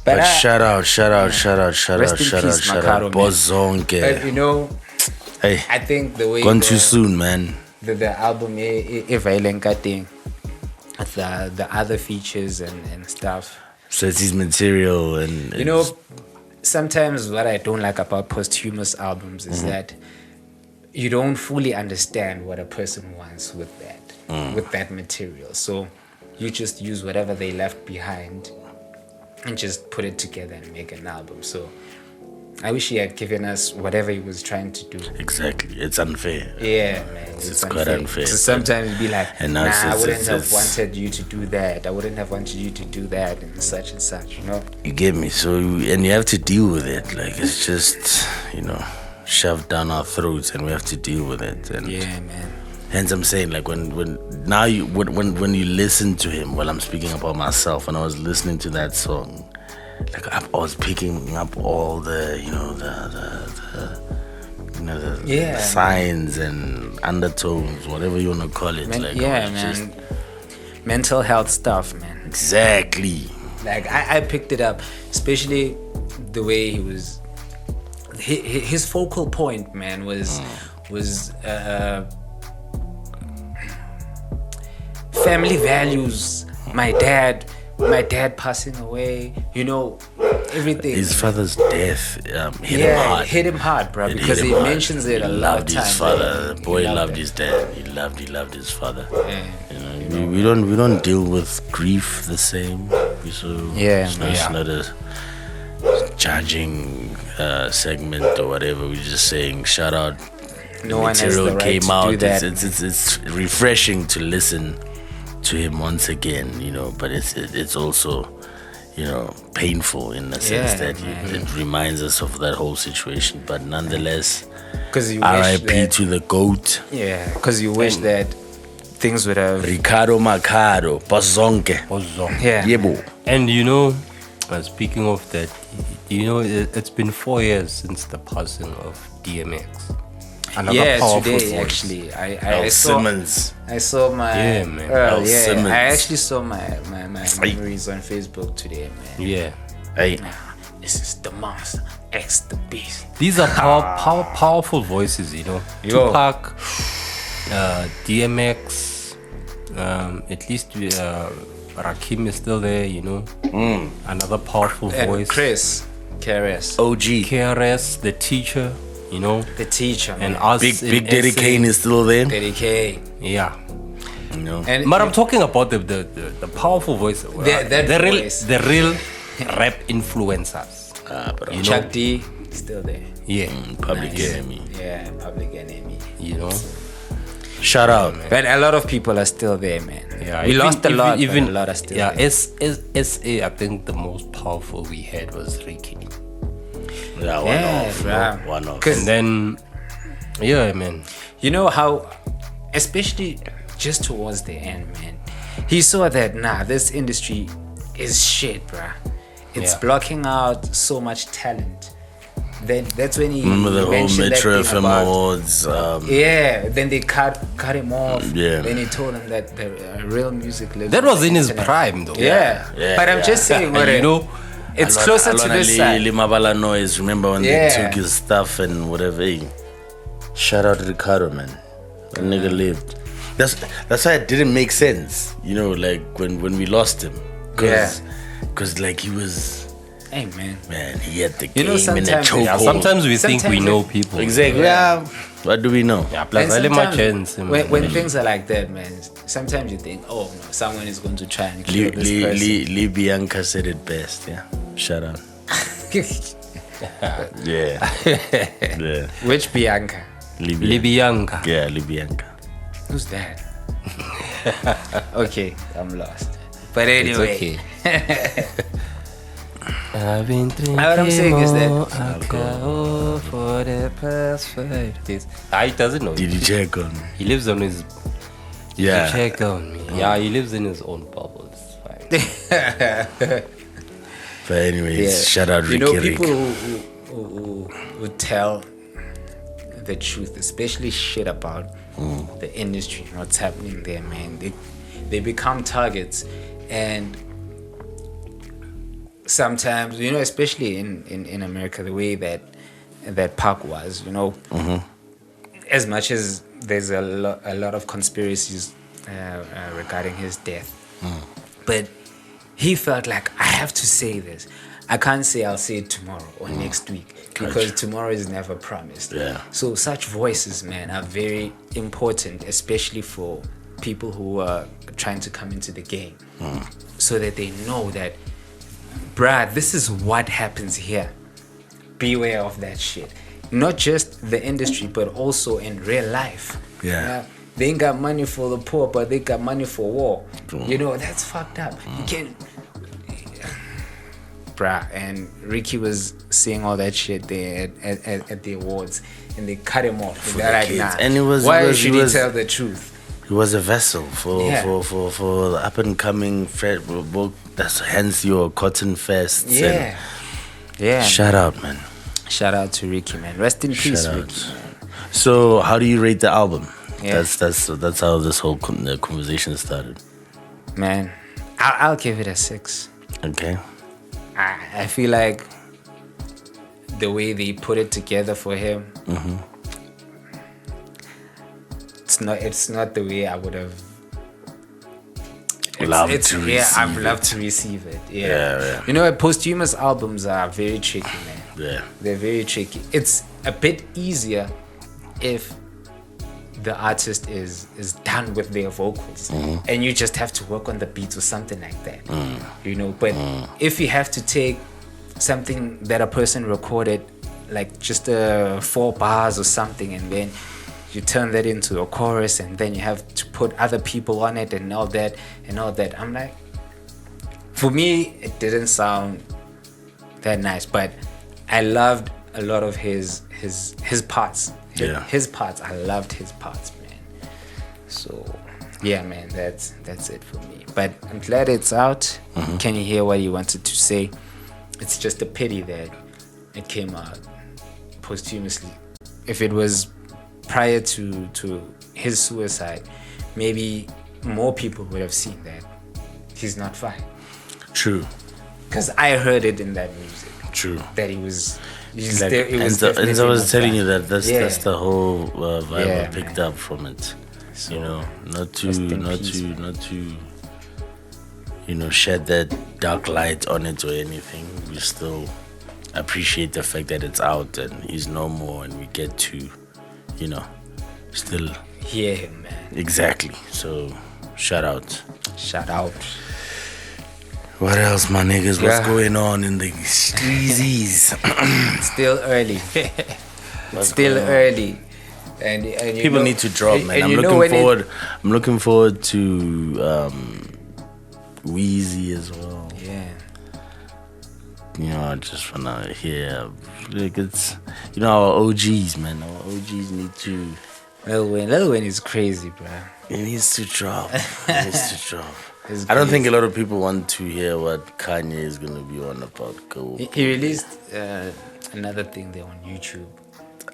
But shout out, Bozonke. But you know, hey, I think the way gone too soon, man. The album thing, the other features and stuff. So it's his material and you know, sometimes what I don't like about posthumous albums is that you don't fully understand what a person wants with that material. So you just use whatever they left behind and just put it together and make an album. So I wish he had given us whatever he was trying to do. Exactly. It's unfair. Yeah, man. It's quite unfair. So sometimes you'd be like, I wouldn't have wanted you to do that. I wouldn't have wanted you to do that and such, you know? You get me? So, and you have to deal with it. Like, it's just, you know, shoved down our throats and we have to deal with it. And yeah, man. Hence I'm saying, like, when you listen to him, well, I'm speaking about myself, when I was listening to that song, like I was picking up all the, you know, the signs and undertones, whatever you want to call it. Man. Mental health stuff, man. Exactly. Like I picked it up, especially the way he was. His focal point, man, was family values. My dad passing away, you know, everything. His father's death hit him hard, bro, because he mentions it a lot of times. He loved his father. The boy loved his dad. He loved his father. Yeah. You know, we don't deal with grief the same. It's not a judging segment or whatever. We're just saying shout out. No one has the right came to out. Do that. It's refreshing to listen to him once again, you know, but it's also, you know, painful in the sense that it reminds us of that whole situation. But nonetheless, R.I.P. to the GOAT. Yeah, because you wish that things would have. Ricardo Macado, Bozonke. Yeah. Yebo. And you know, speaking of that, you know, it's been 4 years since the passing of DMX. Today voice. Actually, I saw Simmons. I saw my Simmons. I actually saw my memories on Facebook today, man. Yeah. Hey, this is the monster, X the beast. These are powerful voices, you know. Tupac, DMX, at least Rakim is still there, you know. Another powerful voice. Chris, KRS, OG, KRS, the teacher. You know, the teacher, and us. Big Daddy Kane is still there. Daddy Kane, yeah. You know, but I'm talking about the powerful voice. The real rap influencers. You know? Chuck D still there. Yeah, Public Enemy. Yeah, Public Enemy. You know, shout out, man. But a lot of people are still there, man. Yeah, we lost a lot. Even a lot are still there. SA, I think the most powerful we had was Ricky. Yeah, one off. And then, yeah, man. You know how especially just towards the end, man. He saw that this industry is shit, bruh. It's blocking out so much talent. Then that's when he remember the whole Metro FM about, Awards. Then they cut him off. Yeah. Then he told him that the real music lives. That was in his prime, though. Yeah. But I'm just saying, what it's closer to this side. Limabala noise. Remember when they took his stuff and whatever? Shout out to Ricardo, man. That nigga lived. That's why it didn't make sense, like when we lost him. Because like he was. Hey man, he had the game in the chokehold. Sometimes we think we know people. Exactly. Yeah. What do we know? When things are like that, man, sometimes you think, oh no, someone is going to try and kill this person. Lee Bianca said it best. Yeah. Shout out. Yeah. Which Bianca? Lee Bianca. Yeah, Lee Bianca. Who's that? Okay, I'm lost. But anyway. It's okay. I've been drinking what I'm saying is that alcohol for the past 5 days. He doesn't know. Did you check on me? He lives on his. Yeah. Did you check on me? Yeah, he lives in his own bubbles. But anyways, shout out Ricky. People who tell the truth, especially shit about the industry, what's happening there, man. They become targets, and sometimes, especially in America, the way that Pac was, as much as there's a lot of conspiracies regarding his death, but he felt like, I have to say this. I can't say I'll say it tomorrow or next week, because tomorrow is never promised. Yeah. So such voices, man, are very important, especially for people who are trying to come into the game, so that they know that, bruh, this is what happens here. Beware of that shit. Not just the industry, but also in real life. Yeah. They ain't got money for the poor, but they got money for war. That's fucked up. You can't. Bruh, and Ricky was saying all that shit there at the awards, and they cut him off. They're like, nah. And why should he tell the truth? He was a vessel for the up and coming that's hence your cotton fests. Yeah. Shout out, man. Shout out to Ricky, man. Rest in peace, Ricky. So, how do you rate the album? Yeah. That's how this whole conversation started. Man, I'll give it a 6. Okay. I feel like the way they put it together for him, it's not the way I would have loved to receive it. Yeah. Posthumous albums are very tricky, man. Yeah. They're very tricky. It's a bit easier if the artist is done with their vocals, and you just have to work on the beats or something like that. But if you have to take something that a person recorded, like just 4 bars or something, and then you turn that into a chorus, and then you have to put other people on it and all that. I'm like, for me, it didn't sound that nice, but I loved a lot of his parts. His parts, I loved his parts, man. So, yeah, man, that's it for me. But I'm glad it's out. Can you hear what he wanted to say? It's just a pity that it came out posthumously. If it was prior to his suicide, maybe more people would have seen that he's not fine. True. Because I heard it in that music. True. That he was. And I was telling you that that's the whole vibe I picked up from it. So, not to shed that dark light on it or anything. We still appreciate the fact that it's out and he's no more, and we get to, still hear him, man. Exactly. So, shout out. What else, my niggas? What's going on in the streezies? Still early. Still early. And people need to drop, man. I'm looking forward to Weezy as well. Yeah. I just wanna hear, like, it's our OGs, man. Our OGs need to Lil'Wanye is crazy, bro. He needs to drop. I don't think a lot of people want to hear what Kanye is going to be on about. He released another thing there on YouTube.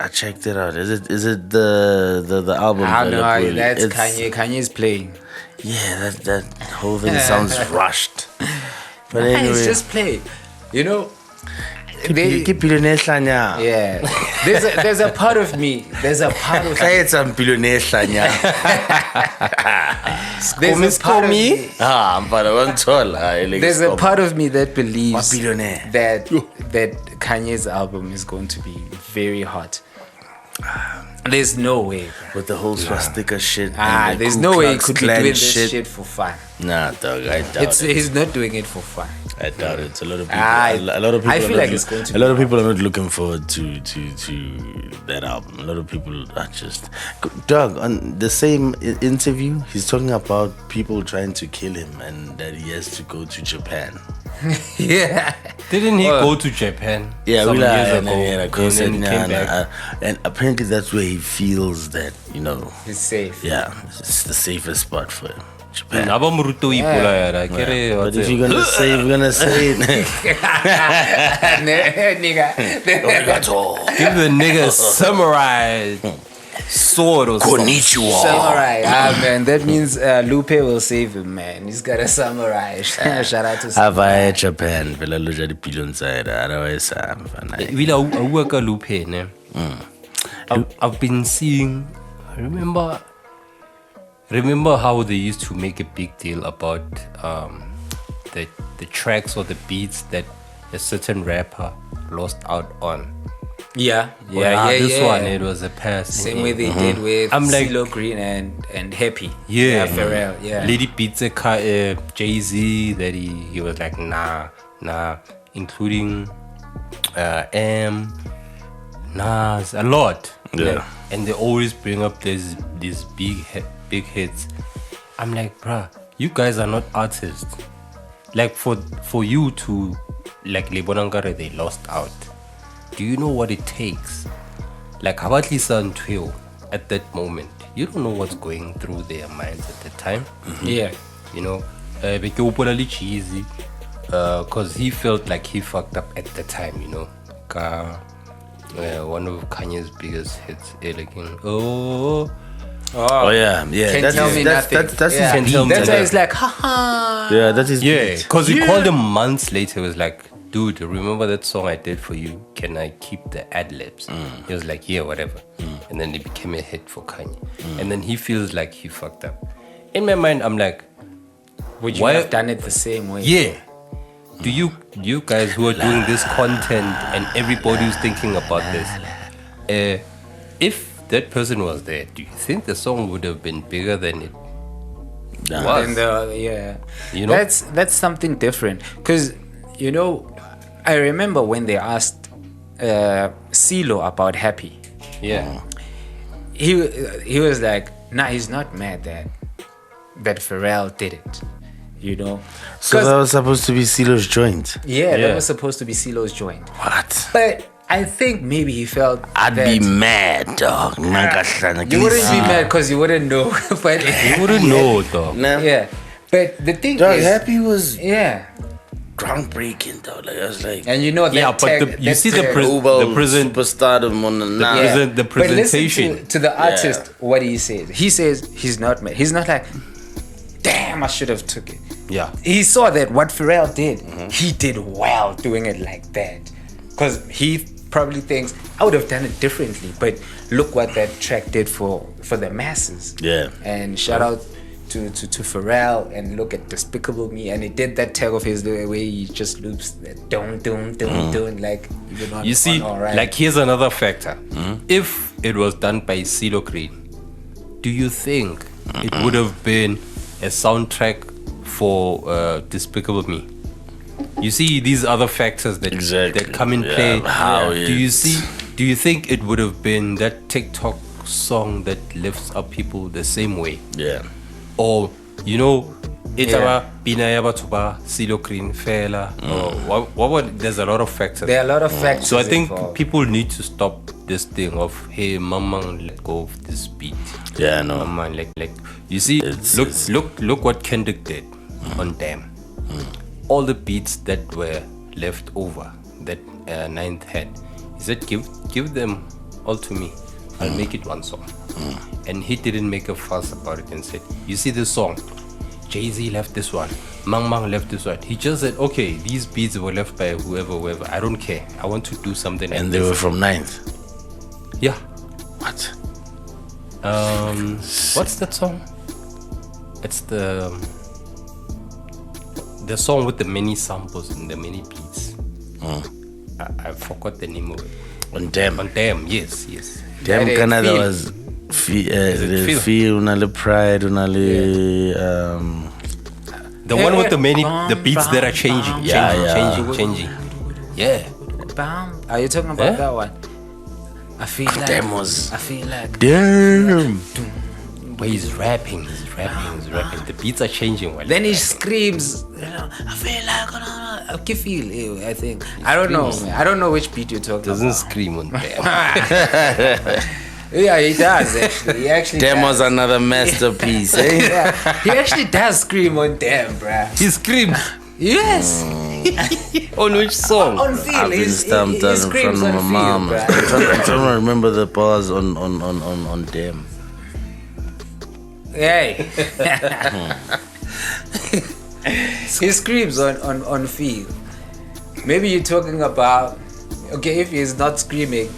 I checked it out. Is it the album? I don't know. That's Kanye. Kanye's playing. Yeah, that whole thing sounds rushed. But anyway, it's just play. You know. Keep billionaire hlanya. Yeah. There's a part of me. There's a part of me. It's a billionaire hlanya. There's a part of me. There's a part of me that believes that Kanye's album is going to be very hot. There's no way, bro. With the whole swastika shit. There's no way he could be doing this shit for fun. Nah, dog, I doubt it. He's not doing it for fun. I doubt it. A lot of people. I feel like it's going to. A lot of people are not looking forward to that album. A lot of people are just. Dog, on the same interview, he's talking about people trying to kill him and that he has to go to Japan. Yeah. Didn't he go to Japan? Yeah, some years ago, and apparently that's where he feels that he's safe. Yeah, it's the safest spot for him. Japan. But if you're gonna say it. Give the nigga samurai sword or something. Konnichiwa. Samurai. Man, that means Lupe will save him, man. He's got a samurai. Shout out to Samurai. Japan. Otherwise, Lupe, ne? I've been seeing. Remember how they used to make a big deal about the tracks or the beats that a certain rapper lost out on. Yeah. This one, it was a pass. Same way they did with CeeLo Green and Happy. Yeah, Pharrell. Yeah. Lady beats Jay-Z that he was like nah, including Nas, a lot. Yeah. And they always bring up these big hits. I'm like, bruh, you guys are not artists. Like for you to like Lebonangare, they lost out. Do you know what it takes? Like Habatlisa and Twil at that moment, you don't know what's going through their minds at the time. Mm-hmm. Yeah. You know, cheesy, cause he felt like he fucked up at the time, you know. One of Kanye's biggest hits, Oh yeah. Can't tell me nothing. That's his That's why it's like, haha. Yeah, that is. Yeah, because we called him months later. It was like, dude, remember that song I did for you? Can I keep the ad libs? He was like, yeah, whatever. And then it became a hit for Kanye. And then he feels like he fucked up. In my mind, I'm like, would you have done it the same way? Yeah. Do you guys who are doing this content and everybody who's thinking about this, if that person was there, do you think the song would have been bigger than it was? You know, that's something different. Because I remember when they asked CeeLo about Happy. Yeah. He was like, nah, he's not mad that Pharrell did it. So that was supposed to be CeeLo's joint. Yeah, that was supposed to be CeeLo's joint. What? But I think maybe he felt I'd be mad, dog. You wouldn't be mad because you wouldn't know. But you wouldn't know, dog. Yeah. But the thing dog, is, Happy was groundbreaking though. Like I was like, and that you see the prison superstardom on the presentation. But listen to the artist, what he says. He says he's not mad. He's not like, damn, I should have took it. Yeah. He saw that what Pharrell did, he did well doing it like that. Because he probably thinks, I would have done it differently. But look what that track did for the masses. Yeah. And shout out to Pharrell, and look at Despicable Me. And he did that tag of his the way he just loops that don't, like, even on, you see, like, here's another factor. If it was done by CeeLo Green, do you think it would have been a soundtrack for Despicable Me? You see these other factors that come in play. Do you think it would have been that TikTok song that lifts up people the same way? Yeah. Yeah. Or CeeLo Green fella. There's a lot of factors. There are a lot of factors. So I think people need to stop this thing of, hey, mama, let go of this beat. Yeah, no. Mama, like you see, look what Kendrick did on Damn. All the beats that were left over, that Ninth had, he said, give them all to me. I'll make it one song. And he didn't make a fuss about it and said, you see this song, Jay-Z left this one, Mang left this one. He just said, okay, these beats were left by whoever. I don't care. I want to do something. And they were from Ninth? Yeah. What? What's that song? It's the song with the many samples and the many beats. I forgot the name of it. On Damn. On Damn, yes. Damn, Canada was feel, unale pride, unale. The one with the beats that are changing. Yeah. Are you talking about that one? I feel like Damn. Where he's rapping. The beats are changing. Then he screams, I feel like, I can feel, I think. I don't know. I don't know which beat you're talking Doesn't about. scream on Damn. Yeah, he does actually. He actually Damn does. was another masterpiece, eh? Yeah, he actually does scream on Damn, bruh. He screams. Yes. On which song? On Feel. I've been stamped out in front of my mom. I'm trying to remember the bars on Damn. Hey. He screams on Feel. Maybe you're talking about, okay, if he's not screaming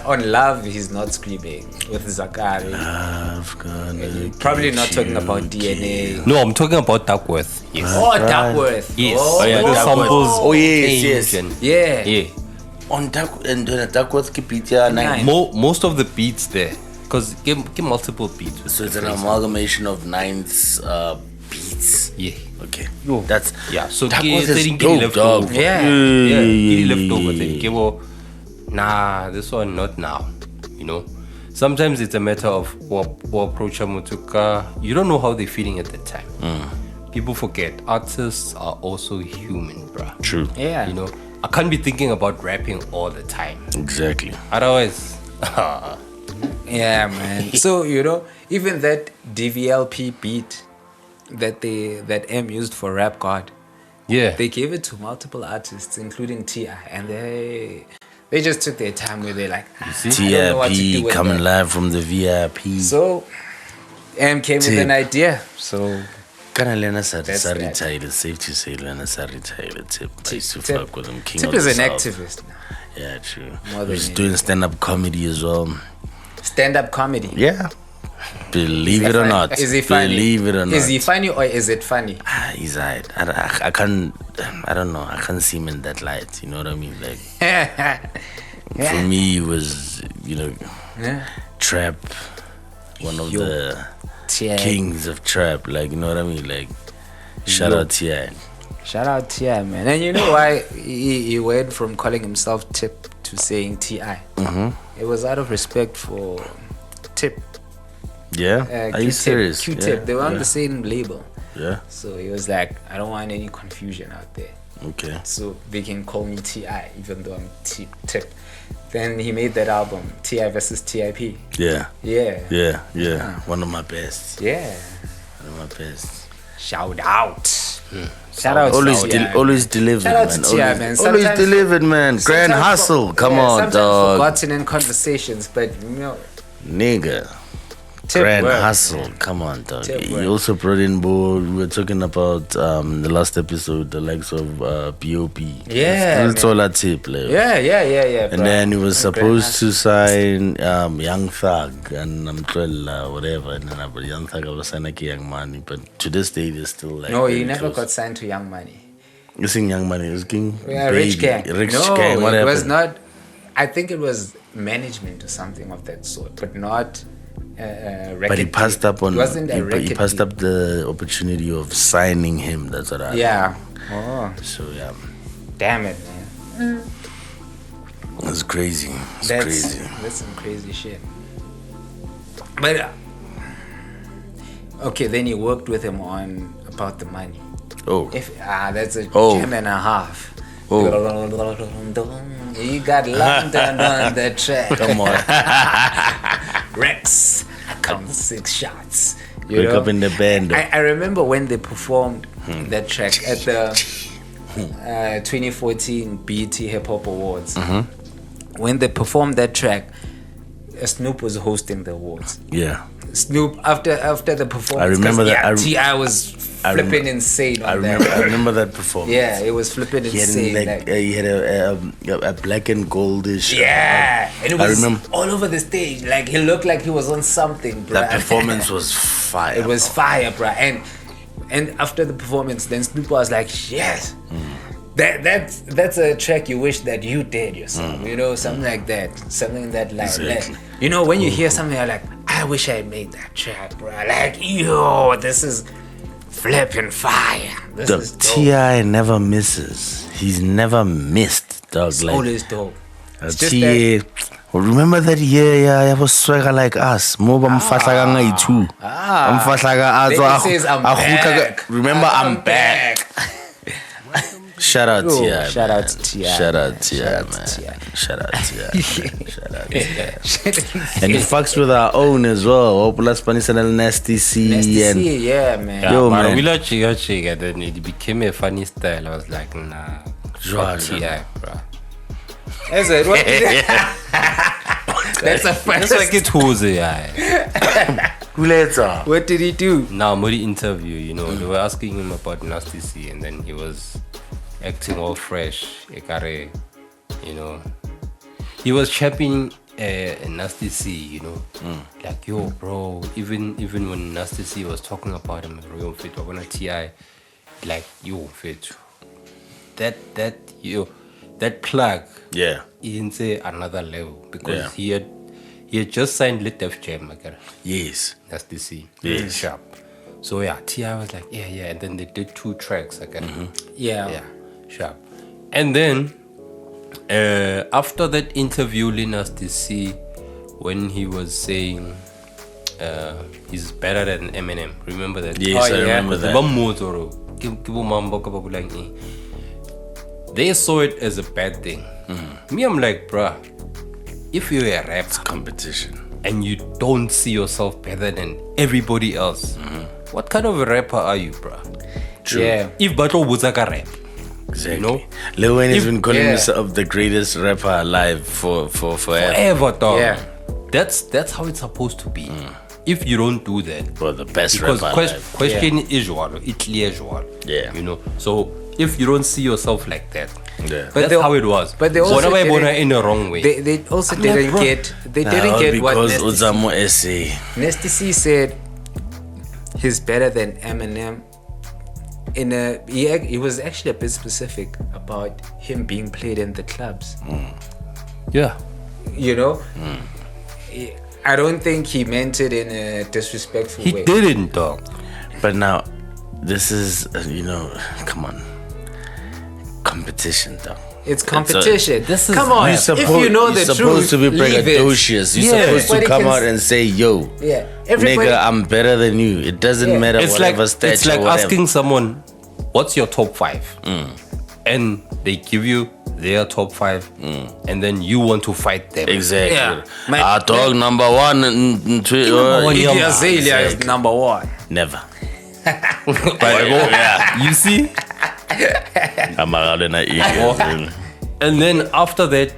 on Love, he's not screaming with Zakari. Probably not talking about DNA. No, I'm talking about Duckworth. Yes. Oh, Duckworth. Yes. Oh, yeah, the samples. Oh, yes. Yeah. On Duckworth Kipitia 9. Most of the beats there, because give multiple beats. So it's an amalgamation of Ninth's beats. Yeah. Okay. That's so Duckworth is getting dope, left dog. over. Yeah. Getting left over. Then give nah, this one not now. You know. Sometimes it's a matter of approach Mutuka. You don't know how they're feeling at that time. People forget artists are also human, bruh. True. Yeah. You know, I can't be thinking about rapping all the time. Exactly. Otherwise, Yeah, man. So, even that DVLP beat that M used for Rap God, they gave it to multiple artists, including T.I. And they just took their time where they're like, TIP coming live from the VIP. So, M came with an idea. So, It's safe to say Lena's retired. Tip. I used to fuck with him. Tip is an activist now. Yeah, true. He's doing stand-up comedy as well. Stand-up comedy? Yeah. Believe it or not. Is he funny? Believe it or not. Is he funny or is it funny? He's alright. I don't know. I can't see him in that light. You know what I mean? Like, for me, it was, trap, one of the kings of trap. Like, you know what I mean? Like, shout out T.I. Shout out T.I., man. And you know why he went from calling himself Tip to saying T.I.? It was out of respect for Tip. Yeah? Are you serious? Q-Tip. Yeah. They were on the same label. Yeah. So he was like, I don't want any confusion out there. Okay. So they can call me T.I. even though I'm Tip. Then he made that album, T.I. versus T.I.P. Yeah. Yeah. One of my best. Yeah. One of my best. Shout out. Shout out. Always delivered, Shout out man. to T.I., man. Always delivered, man. Grand hustle. Come on, sometimes dog. Forgotten in conversations, but Nigga. Tip Grand work, hustle. man. Come on, dog. Tip He work. also brought in board. We were talking about the last episode, the likes of B.O.B. Yeah, It's all a tip, like. Yeah. And then he was supposed to sign Young Thug and whatever. And then Young Thug was signing Young Money. But to this day, they're still like. No, he very never close. got signed to Young Money. You sing Young Money, it was King? Yeah, Rich Gang. Rich No, Gang, what it happened? was not. I think it was management or something of that sort, but not record. But he passed up on. It wasn't a He record passed deal. up the opportunity of signing him. That's what I. Yeah. Oh, So yeah, damn it, man. it's crazy. It's crazy. That's some crazy shit. But okay, then you worked with him on About the Money. Oh, That's a Oh. gem and a half. Oh. You got London on the track. Come on. Rex, I count 6 shots. Wake up in the band. I remember when they performed that track at the 2014 BET Hip Hop Awards. When they performed that track, Snoop was hosting the awards. Yeah. Snoop, after the performance, I remember that. Yeah, T.I. was flipping insane on that. I remember that performance. Yeah, it was flipping insane. He had a black and goldish. Yeah, and it was all over the stage. Like, he looked like he was on something, bro. That performance was fire. It was fire, bro. And after the performance, then Snoop was like, yes. That's a track you wish that you did yourself, you know, something like that, something that like, Exactly. you know, when you hear something, you're like, I wish I made that track, bro. Like, yo, this is flipping fire. This is dope. T.I. never misses. He's never missed, dog. It's like, always dope. It's just T.I. Remember that year, yeah, I was swagger like us. Moba mfahlaga ngayi-2. Mfahlaga says I'm back. Remember, I'm back. Shout out T.I. Shout out to T.I. Shout out T.I. man. Shout out T.I. And he fucks with our own as well. Plus Panisana Nasty C. Yeah, man. Yo, man. We like Chiga, and then it became a funny style. I was like, nah, fuck T.I., bro. Is it? What did it? That's a first. That's like it was, What did he do? Now, Modi interview, you know, they were asking him about Nasty C, and then he was acting all fresh, ekare, you know. He was championing Nasty C, you know, like, yo, bro. Even when Nasty C was talking about him, real fit, when T.I., like, yo, fit, that plug, Yeah. he didn't say another level because he had just signed Lit Def Jam, Yes. Nasty C, Yes. sharp. So yeah, T.I. was like, yeah, and then they did 2 tracks, Yeah. Sharp. And then after that interview, Nasty C, when he was saying he's better than Eminem, remember that? Yes, I remember that. They saw it as a bad thing. Me, I'm like, bruh, if you're a rapper Competition. and you don't see yourself better than everybody else, what kind of a rapper are you, bruh? True. Yeah. If Battle Buzaka rap, Exactly. you know? Lil'Wanye has been calling himself the greatest rapper alive for forever. Forever, dog. Yeah. That's how it's supposed to be. If you don't do that, Well, the best because rapper alive. question is jwalo, it clear jwalo. Yeah. You know. So if you don't see yourself like that, Yeah. that's how it was. But they also didn't- in the wrong way. They also didn't get what because Nasty Uzamo essay. Nasty C said he's better than Eminem. He was actually a bit specific about him being played in the clubs. yeah. You know, I don't think he meant it in a disrespectful He way. didn't, dog. But now, this is, come on. Competition, though. It's competition. This is- Come on, You're if you know the you're truth, supposed to be leave it. braggadocious. You're Yeah. supposed to Everybody come can out and say, yo, Yeah, everybody. nigga, I'm better than you. It doesn't matter It's like whatever stature, it's like whatever. asking someone, "What's your top 5?" And they give you their top 5, and then you want to fight them. Exactly. Yeah. Our dog number 1 and 2. Iggy Azalea is number 1. Never. You see? I'm out in that And then after that,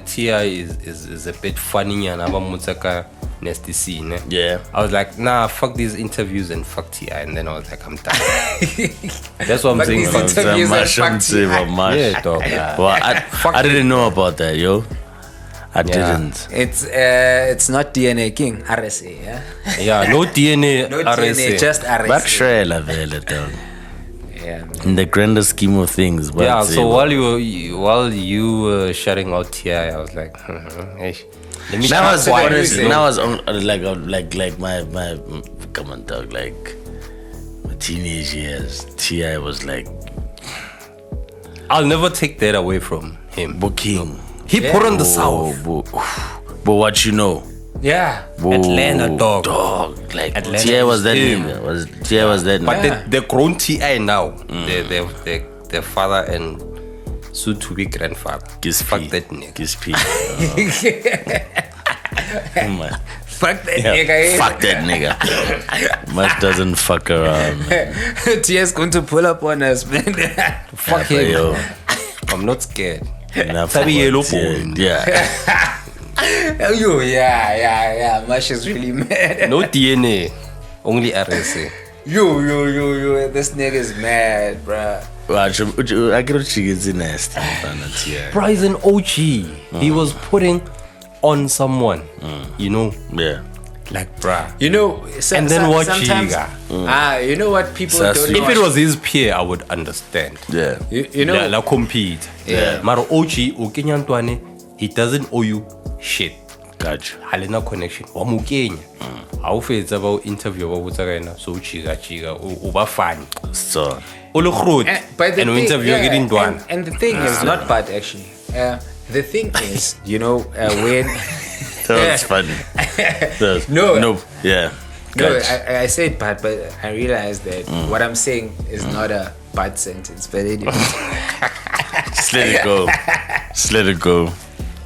T.I. is a bit funny and Mutsaka Nasty C. Ne? Yeah. I was like, nah, fuck these interviews and fuck T.I. And then I was like, I'm done. That's what I'm Fuck saying. these Fuck interviews and fuck T.I. Yeah, dog. Well, I didn't know about that, yo. I didn't. It's not DNA King, RSA, yeah? Yeah, no DNA. No RSA. DNA, just RSA. But Shrela Vele, dog. Yeah, man. In the grander scheme of things. But Yeah, so while you were shouting out T.I., I was like, hey, let me now I was Why honestly, music? now I was like my come on, dog, like my teenage years. T.I. was like I'll never take that away from him. booking. He put on the South. But what you know? Yeah. Atlanta, dog. Like Atlanta T.I. was that is nigga. T.I. was that But nigga. they're grown T.I. now. Their father and soon to be grandfather. Fuck that nigga. Fuck that nigga. Fuck that nigga. Much doesn't fuck around. TS going to pull up on us, man. Fuck him. Yo. I'm not scared. Sabi yellow phone. Yeah. Yo, yeah. Mash is really mad. No DNA. Only RSA. Yo. This nigga's mad, bruh. I get what she gets in nasty. Bro, he's an OG. He was putting on someone. You know? Yeah. Like, bruh. You know, and then what sometimes, you know what people don't know. If it was his peer, I would understand. Yeah. You know. La compete. Yeah. Maro OG, he doesn't owe you shit. Gotcha. Halena connection. Wa mukenya. How fetsa about interview ba botsa kana so chiga o ba fun. So and the interview getting done. And the thing is not bad actually. The thing is, you know, when that's funny. No. Yeah. No, I said bad, but I realized that what I'm saying is not a bad sentence, but anyway. Just let it go.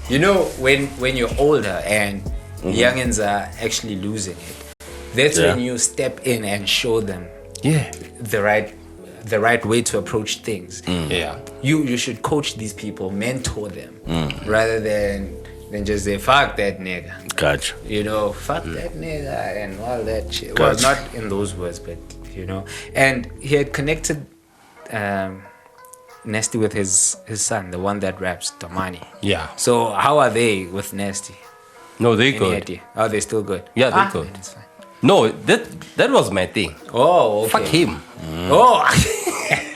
You know, when you're older and youngins are actually losing it, that's when you step in and show them the right way to approach things. Yeah. You should coach these people, mentor them, rather than just say, fuck that nigga. Gotcha. You know, fuck that nigga and all that shit. Gotcha. Well, not in those words, but, you know. And he had connected Nasty with his son, the one that raps, Damani. Yeah. So how are they with Nasty? No, they Any good. idea? Oh, they're still good. Yeah, they're good. It's fine. No, that was my thing. Oh, okay. Fuck him. Oh.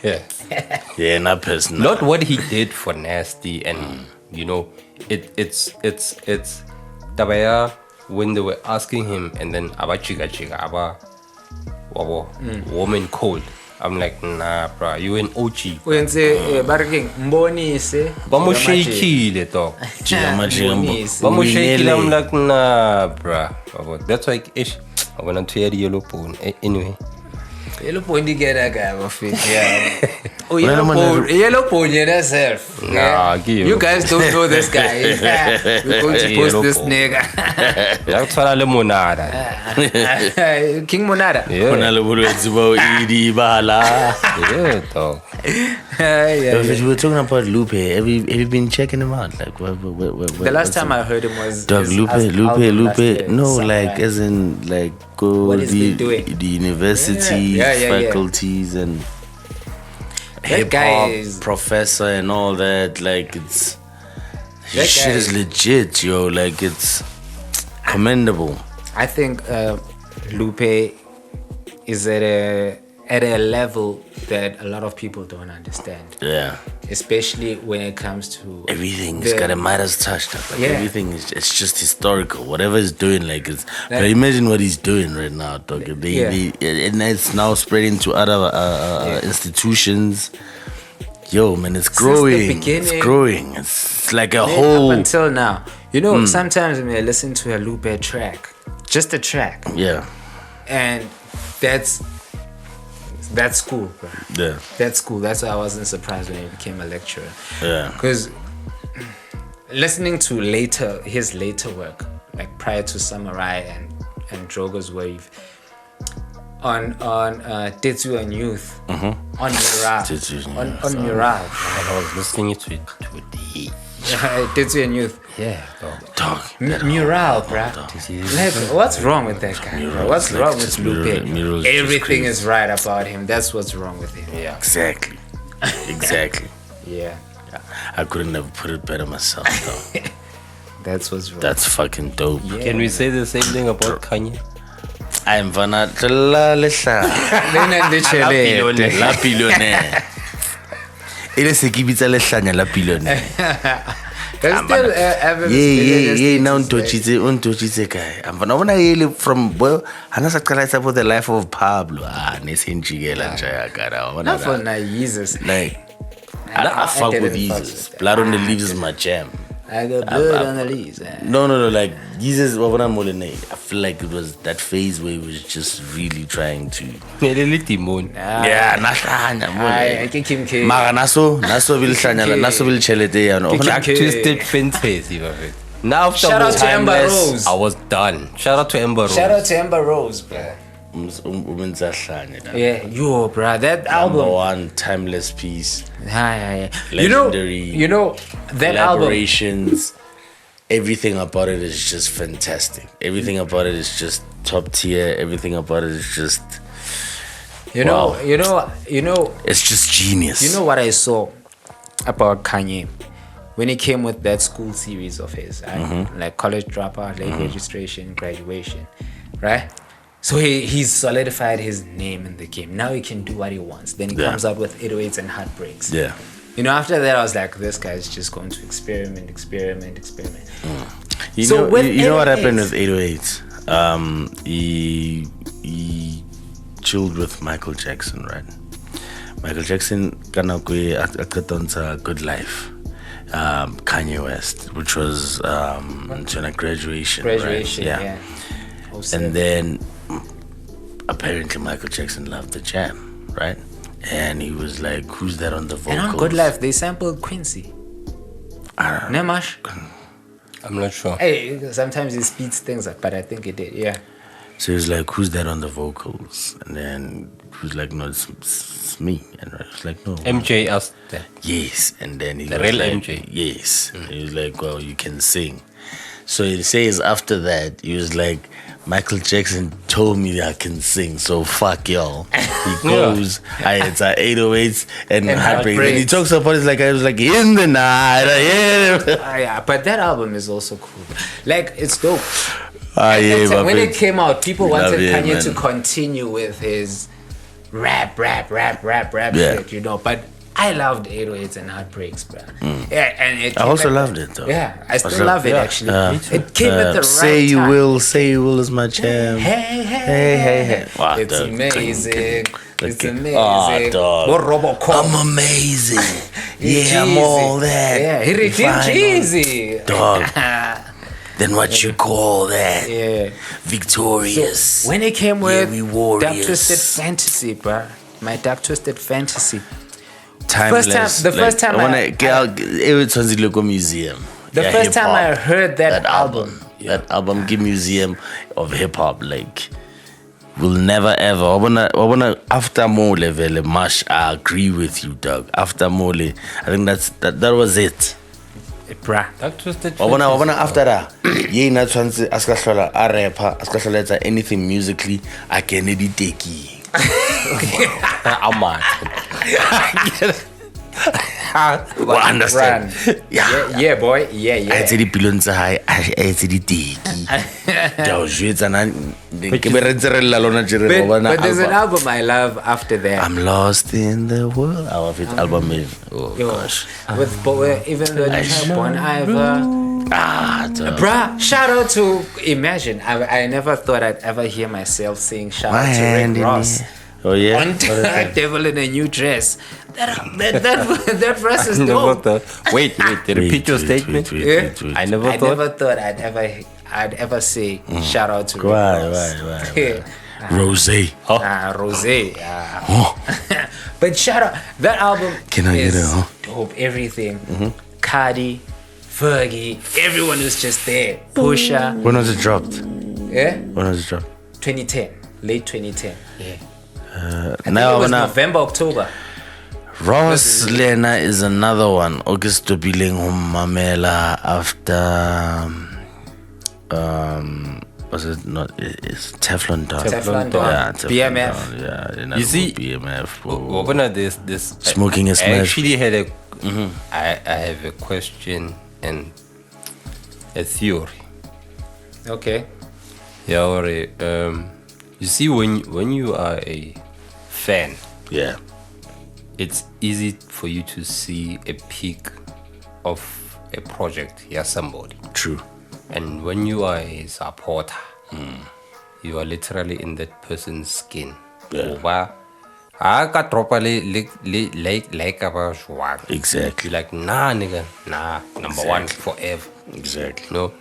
Yeah. Yeah, not personal. Not what he did for Nasty, and you know, it's Tabaya when they were asking him, and then aba chiga woman cold. I'm like, nah, bro, you an OG. When say barking mbonise. Vamos shakile dog. Vamos shakile. I'm like, nah, bro. That's why I'm gonna tear the yellow phone. Anyway. Yellow phone you get a guy of it. Yeah. Oh, yellow phone yourself. Nah, you guys don't know this guy. We're going to post this nigga. That's what Monada. King Monada. Yeah, dog. We were talking about Lupe. Have you been checking him out? Like, the last time I heard him was Dog, Lupe. No, like as in like go the university faculties and hip hop professor and all that. Like his shit is legit, yo. Like it's commendable. I think Lupe is at a level that a lot of people don't understand. Yeah. Especially when it comes to everything. He's got a Midas touch. Like everything is just historical. Whatever he's doing, like it's. But imagine what he's doing right now, dog. And it's now spreading to other institutions. Yo, man, it's growing. It's growing. It's like a whole. Up until now, you know, sometimes when I listen to a Lupe track, just a track. Yeah. And that's cool, bro. Yeah. That's cool. That's why I wasn't surprised when he became a lecturer. Yeah. Because listening to his later work, like prior to Samurai and Drogo's Wave, on Tetsu and Youth, on Mural, on Mural. I was listening to it today. Tetsu and Youth. Yeah, dog. Mural, bro. What's wrong with that guy, bro? What's wrong with Lupe? Everything is right about him. That's what's wrong with him. Yeah. Exactly. Yeah. I couldn't have put it better myself, though. That's what's wrong. That's fucking dope. Yeah. Can we say the same thing about Kanye? I'm Vanatla Lesha. La Billionaire. It is a kibitza Leshanya La Billionaire. Now untochitse guy. I'm gonna from Hana Sakala about the life of Pablo. Not for Jesus. Like I fuck with Jesus. Blood on the Leaves is my jam. I got blood on the leaves. No, like Jesus. I feel like it was that phase where he was just really trying to. Yeah, I can Kane Keid. Mara naso bil chelete ano. Twisted fantasy. Now after Shout out to Amber Timeless, Rose. I was done. Shout out to Amber Rose. Shout out to Amber Rose, bruh. Yeah, yo, bruh, that album. Number one timeless piece. Legendary. You know that album. Collaborations. Everything about it is just fantastic. Everything about it is just top tier. Everything about it is just. You know. It's just genius. You know what I saw about Kanye when he came with that school series of his, right? Like college dropout, late registration, graduation, right? So he's solidified his name in the game. Now he can do what he wants. Then he comes out with 808s and heartbreaks. Yeah. You know, after that, I was like, this guy's just going to experiment. You know what happened with 808s? He chilled with Michael Jackson, right? Michael Jackson kanakwe akatonsa Good Life. Kanye West, which was graduation. Right? Yeah. And then apparently Michael Jackson loved the jam, right? And he was like, "Who's that on the vocals?" And on Good Life, they sampled Quincy. Nemash? I'm not sure. Hey, sometimes he speeds things up, but I think he did. Yeah. So he was like, "Who's that on the vocals?" And then he was like, "No, it's me." And I was like, "No." MJ asked that. Yes. And then he The was real like, MJ. Yes. He was like, "Well, you can sing." So he says after that, he was like, Michael Jackson told me that I can sing, so fuck y'all. He goes, it's 808s and heartbreak. And he talks about it like I was like in the night. Yeah, but that album is also cool. Like, it's dope. When it came out, people wanted Kanye man. to continue with his rap Yeah. shit, you know. But I loved 808s and heartbreaks, bro. Yeah, and I also loved it though. Yeah, I still love it actually. It came at the right Say You time. Will, Say You Will is my jam. Hey. Wow, It's dog. amazing. It's amazing. Oh, dog. What Robocop? I'm amazing. Yeah, I'm all that. Yeah, he redeemed Jeezy. Dog. Then what you call that? Yeah. Victorious. So when it came with we warriors. Dark Twisted Fantasy, bro. My Dark Twisted Fantasy. Timeless. The first time museum. The first time I heard that album. That album, give museum of hip hop, like will never ever. I wanna after Mole vele mash. I agree with you, Doug. After Mole, I think that was it. Bruh. That twisted. I wanna after that. Yeah, not chance askashola a rapper, askashola anything musically. I can edit take. I'm mad. Well, understand. Yeah, boy. Yeah. I said the billions high. I said the take. But there's an album I love after that. I'm lost in the world. Our fifth album is gosh. With even though Bon Iver. Bruh, shout out to Imagine. I never thought I'd ever hear myself saying shout out to Rick Ross. Oh yeah. On Devil in a New Dress. That verse is dope. Wait, repeat your statement. I never thought I'd ever say shout out to Rick Ross. Why? Rosé. Rosé. But shout out. That album is dope. Everything. Cardi, Fergie, everyone was just there. Pusha. When was it dropped? Yeah? When was it dropped? 2010. Late 2010. Yeah. I think now it was November, October. Ross Lena is another one. August to Biling Mamela after was it not? It's Teflon Don. Teflon Don. Yeah, BMF. Don. Yeah, you see, BMF. This Smoking a smash. I actually had I have a question and a theory. Okay. Yeah, you see, when you are a fan, yeah, it's easy for you to see a peak of a project, somebody. True. And when you are a supporter, you are literally in that person's skin. Yeah. I got properly like about swag. Exactly. Like, nah, nigga, nah, number one forever. Exactly. No.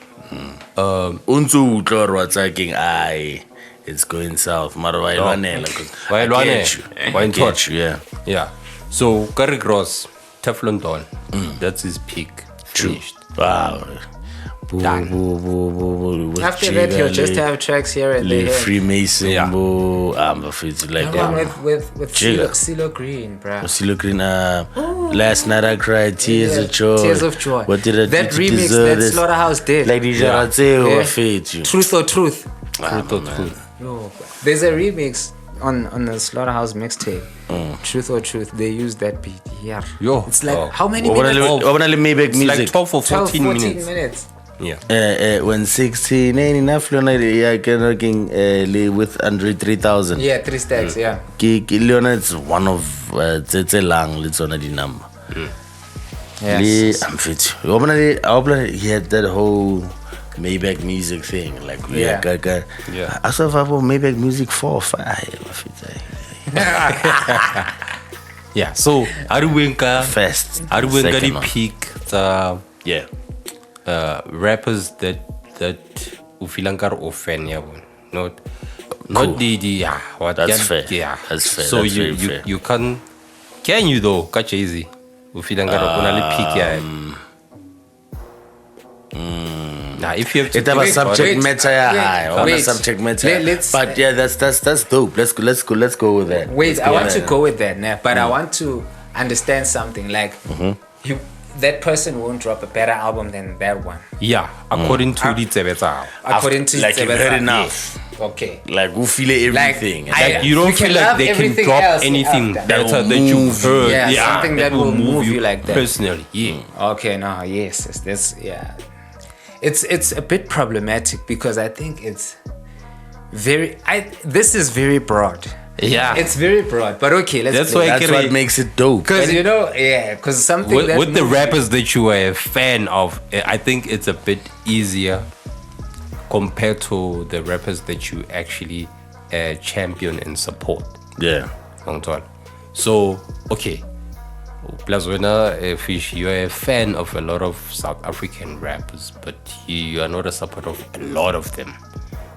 Unzu utlorwa tsaking aye. It's going south. Mara wailwanela cuz I get you. Yeah. Yeah. So Curry Gross, Teflon Don. That's his peak. True. Finished. Wow. After that, he'll just have tracks here and there. Freemason, Yeah. like The one with CeeLo Green, bro. CeeLo Green, Last Night I Cried, Tears of Joy. Tears of Joy. What did I that do to remix deserve that this? Slaughterhouse did? Like these are you. Truth or Truth. Truth or Truth. Yo, there's a remix on the Slaughterhouse mixtape. Truth or Truth. They use that beat. Yeah. Yo. It's like how many What minutes? It's like 12 or 14 14 minutes. minutes. Yeah. When 16 ain't enough, with under 3,000. Yeah, 3 stacks. Yeah. Leona is one of it's a long it's on the number. Yes. I'm fit. He had that whole Maybach music thing. Like Yeah. I saw Maybach music 4 or 5. Yeah. So Aruwenka First. Aruwenka second the one. peak Yeah. rappers that ufilankar offend yabon. Not Cool. the what That's can- fair. Yeah. That's fair. So That's you very fair. you can you though catch easy. Ufilankar only peak yeah. Now if you have to It have a pick- subject matter high. On a wait. subject matter. Let's- But yeah, that's dope. Let's go with that. Wait, I want to go with that now, but I want to understand something. Like, that person won't drop a better album than that one. Yeah, according to the Tsebetsa. According to like you've Tsebetsa, heard enough. yes. Okay. Like we feel everything. Like you don't feel like they can drop anything better that you've heard. Yeah, something that will move you like that. Personally, yeah. Okay, no, yes, that's yeah. It's a bit problematic because I think it's this is very broad. Yeah. It's very broad, but okay, let's That's play. why That's what makes it dope. Because because something With the moves- rappers that you are a fan of, I think it's a bit easier compared to the rappers that you actually champion and support. Yeah. So, okay. Plus, when Fish, you are a fan of a lot of South African rappers, but you are not a supporter of a lot of them.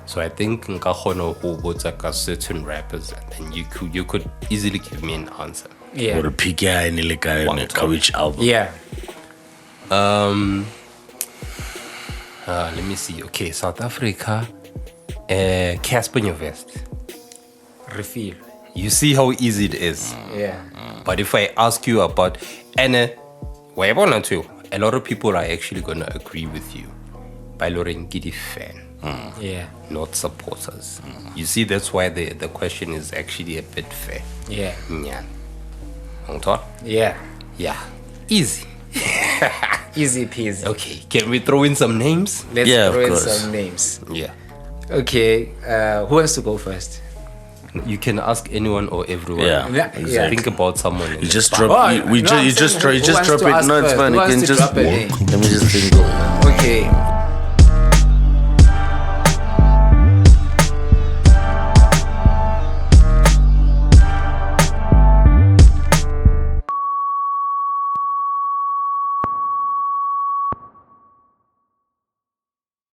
So I think nka kgona go botsa ka certain rappers, and then you could easily give me an answer. Yeah. Or pick in like which album. Yeah. Let me see. Okay, South Africa. Casper Nyovest. Refill. You see how easy it is. Yeah. But if I ask you about a lot of people are actually gonna agree with you. By Lauren Giddy fan. Yeah. Not supporters. You see, that's why the question is actually a bit fair. Yeah. Yeah. Yeah. Yeah. Easy. Easy peasy. Okay. Can we throw in some names? Let's Yeah, of throw in course. some names. Yeah. Okay. Who wants to go first? You can ask anyone or everyone. Yeah. Yeah. Exactly. Think about someone. You just Oh, drop. You no, I'm just saying drop who it. wants to No, ask it's first? fine. Who You can wants to just. drop it? Let me just think. Okay.